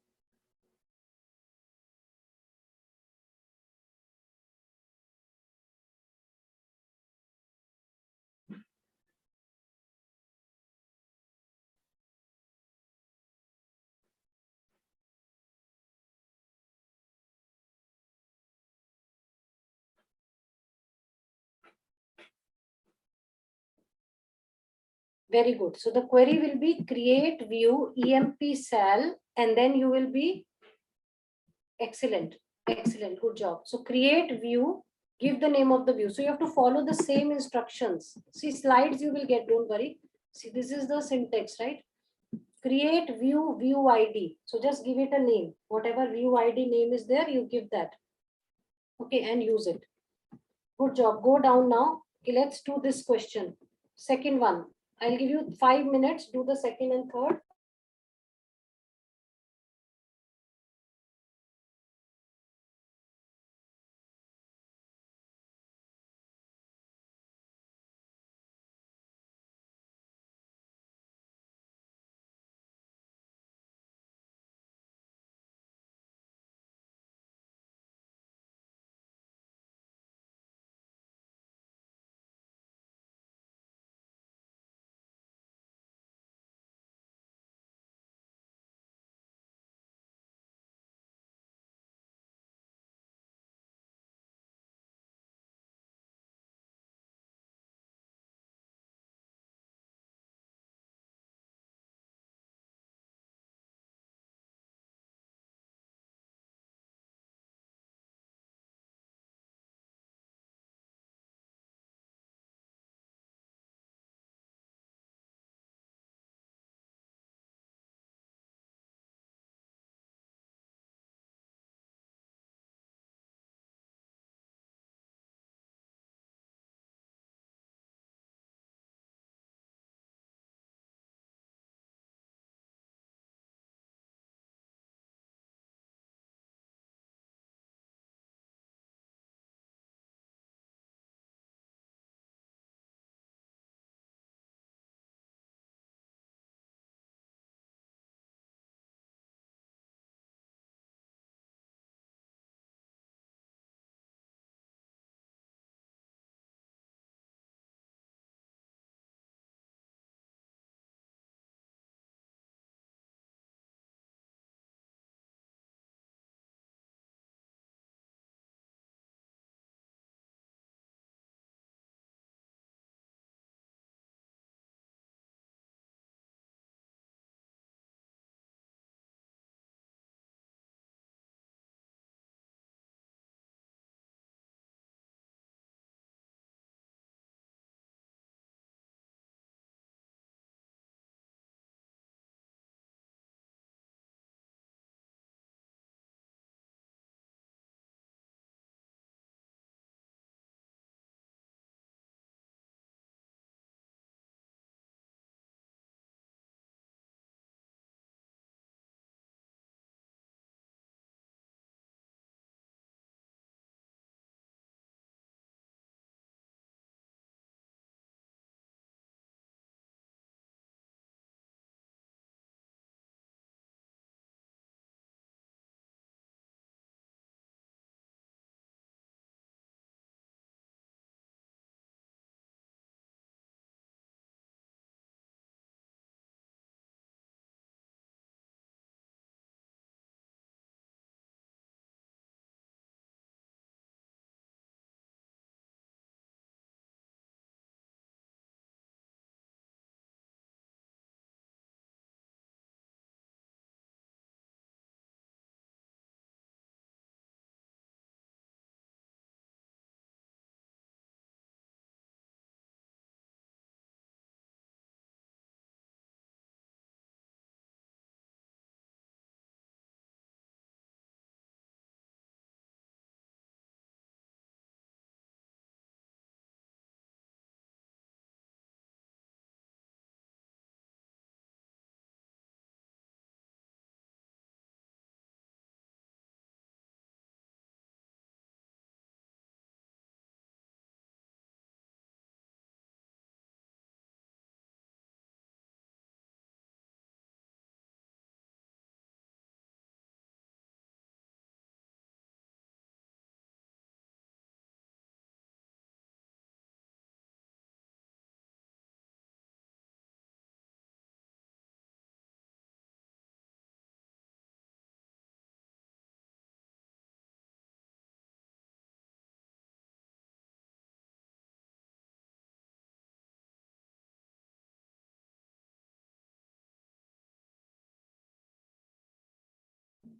Very good. So the query will be create view emp cell, and then you will be excellent. Excellent. Good job. So create view, give the name of the view. So you have to follow the same instructions. See, slides you will get, don't worry. See, this is the syntax, right? Create view ID. So just give it a name. Whatever view ID name is there, you give that. Okay, and use it. Good job. Go down now. Okay, let's do this question. Second one. I'll give you 5 minutes. Do the second and third.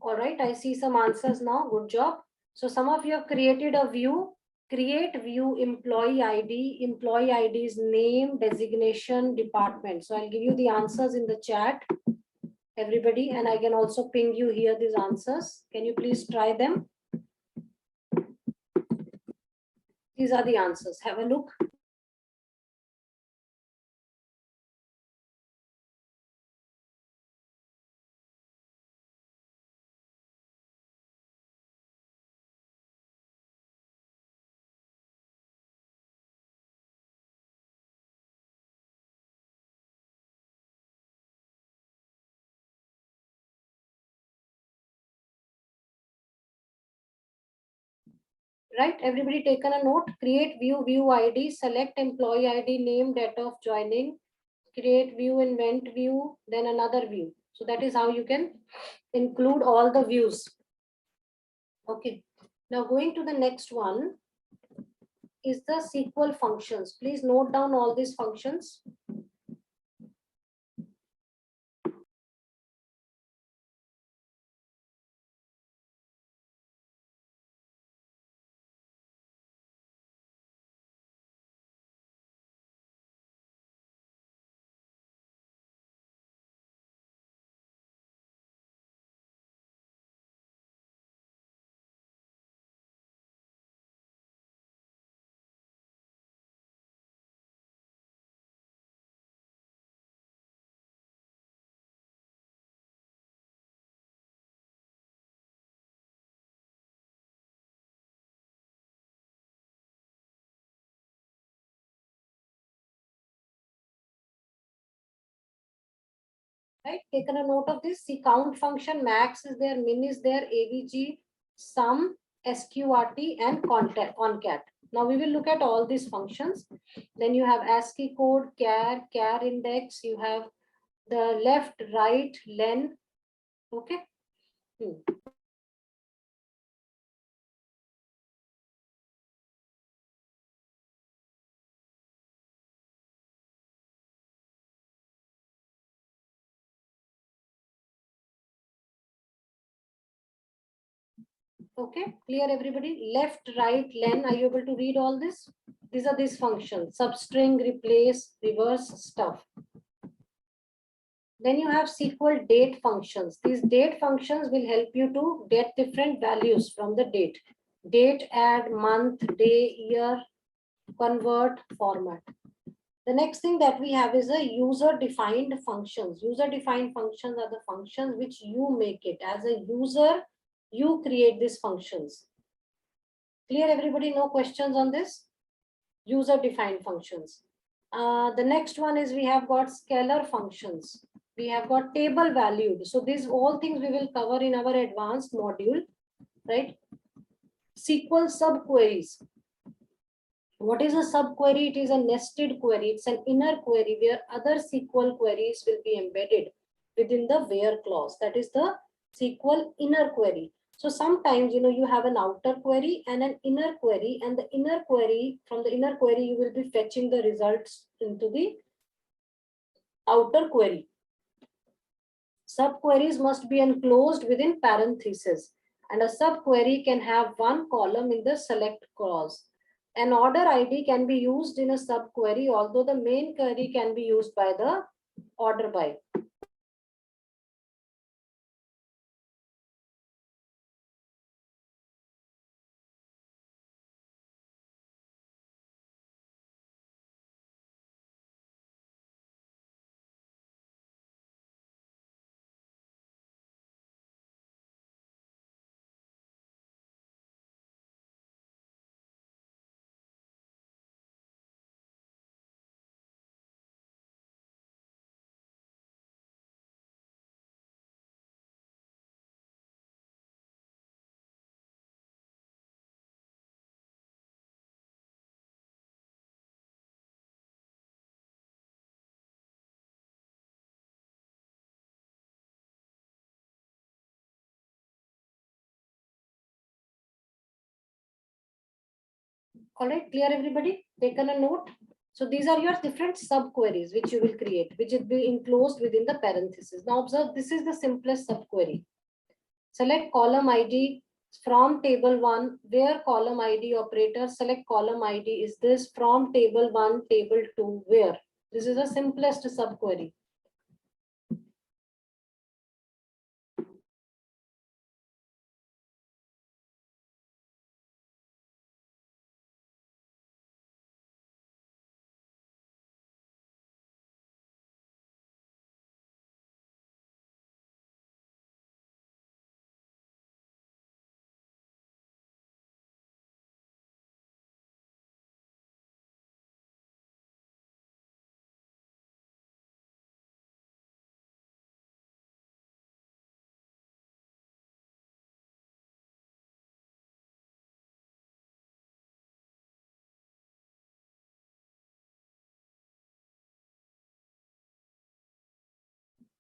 All right, I see some answers now. Good job. So some of you have created a view. Create view employee ID. Employee ID is name, designation, department. So I'll give you the answers in the chat, everybody, and I can also ping you here these answers. Can you please try them? These are the answers. Have a look. Right, everybody taken a note. Create view, view ID, select employee ID, name, date of joining, create view, invent view, then another view. So that is how you can include all the views. Okay, now going to the next one is the SQL functions. Please note down all these functions. Right, taken a note of this. See, count function, max is there, min is there, avg, sum, sqrt, and concat. Now we will look at all these functions. Then you have ASCII code, char index, you have the left, right, len. Okay. Okay, clear everybody? Left, right, len. Are you able to read all this? These are these functions: substring, replace, reverse, stuff. Then you have SQL date functions. These date functions will help you to get different values from the date. Date, add, month, day, year, convert, format. The next thing that we have is a user-defined functions. User-defined functions are the functions which you make it. As a user, you create these functions. Clear everybody? No questions on this? User-defined functions. The next one is we have got scalar functions. We have got table valued. So these all things we will cover in our advanced module, right? SQL subqueries. What is a subquery? It is a nested query. It's an inner query where other SQL queries will be embedded within the where clause. That is the SQL inner query. So sometimes, you have an outer query and an inner query, and the inner query, from the inner query, you will be fetching the results into the outer query. Subqueries must be enclosed within parentheses, and a subquery can have one column in the select clause. An order ID can be used in a subquery, although the main query can be used by the order by. All right, clear everybody? Taken a note? So these are your different subqueries which you will create, which will be enclosed within the parentheses. Now observe, this is the simplest subquery. Select column ID from table 1, where column ID operator, select column ID is this from table 1, table 2, where. This is the simplest subquery.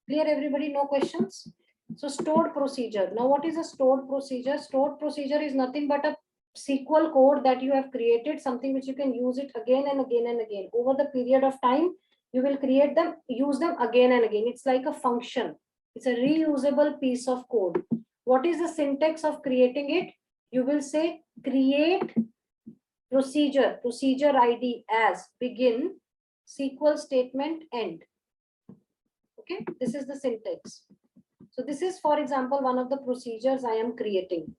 Clear everybody, no questions? So stored procedure. Now what is a stored procedure? Stored procedure is nothing but a SQL code that you have created, something which you can use it again and again and again. Over the period of time, you will create them, use them again and again. It's like a function. It's a reusable piece of code. What is the syntax of creating it? You will say create procedure, procedure ID as begin, SQL statement end. Okay, this is the syntax. So this is, for example, one of the procedures I am creating.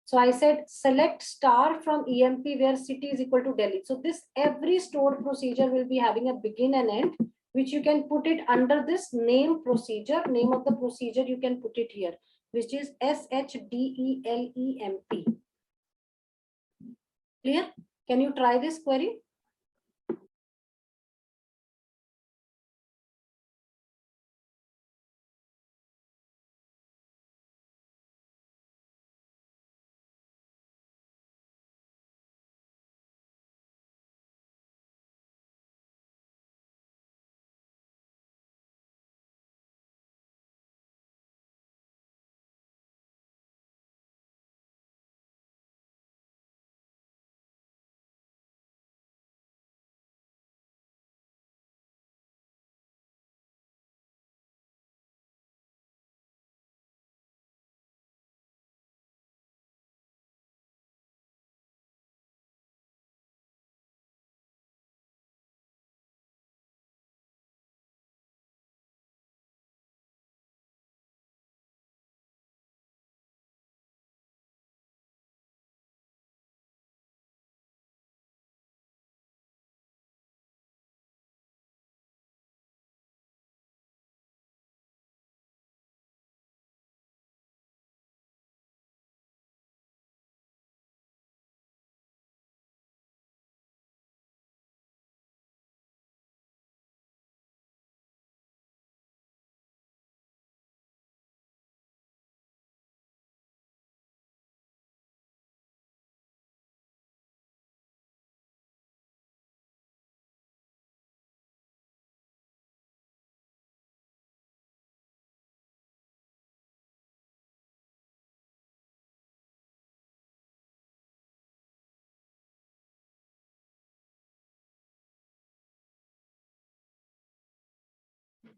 So I said select star from EMP where city is equal to Delhi. So this every stored procedure will be having a begin and end, which you can put it under this name procedure. Name of the procedure you can put it here, which is SHDELEMP. Clear? Can you try this query?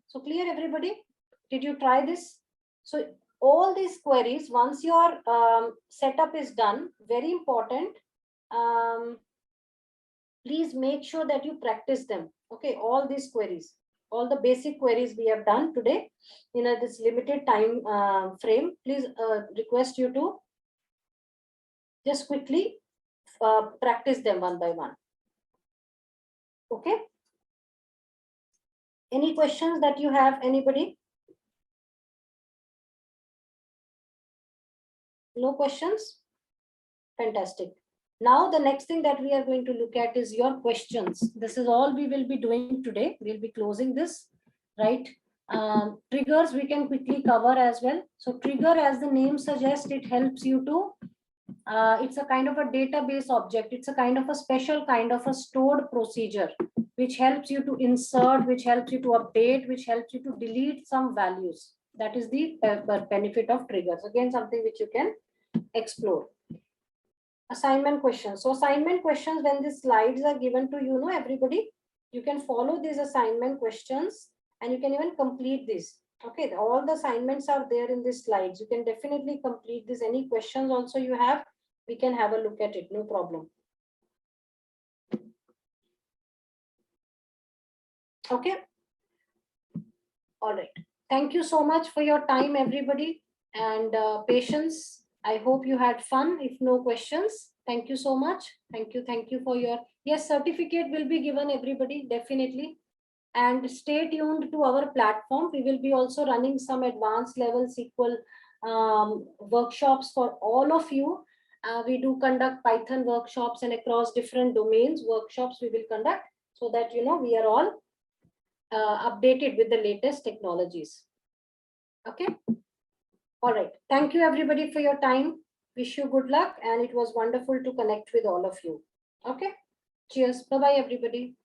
So clear everybody? Did you try this? So all these queries, once your setup is done, very important, please make sure that you practice them. Okay, all these queries, all the basic queries we have done today in this limited time frame. Please request you to just quickly practice them one by one. Okay. Any questions that you have, anybody? No questions? Fantastic. Now the next thing that we are going to look at is your questions. This is all we will be doing today. We'll be closing this, right? Triggers we can quickly cover as well. So trigger, as the name suggests, it helps you to, it's a kind of a database object. It's a kind of a special kind of a stored procedure, which helps you to insert, which helps you to update, which helps you to delete some values. That is the benefit of triggers. Again, something which you can explore. Assignment questions. So assignment questions, when the slides are given to you, everybody, you can follow these assignment questions and you can even complete this. Okay, all the assignments are there in these slides. You can definitely complete this. Any questions also you have, we can have a look at it, no problem. Okay. All right. Thank you so much for your time, everybody, and patience. I hope you had fun. If no questions, thank you so much. Thank you. Thank you for your, yes, certificate will be given everybody, definitely. And stay tuned to our platform. We will be also running some advanced level SQL workshops for all of you. We do conduct Python workshops, and across different domains workshops we will conduct, so that we are all updated with the latest technologies. Okay. All right. Thank you everybody for your time. Wish you good luck, and it was wonderful to connect with all of you. Okay. Cheers. Bye-bye everybody.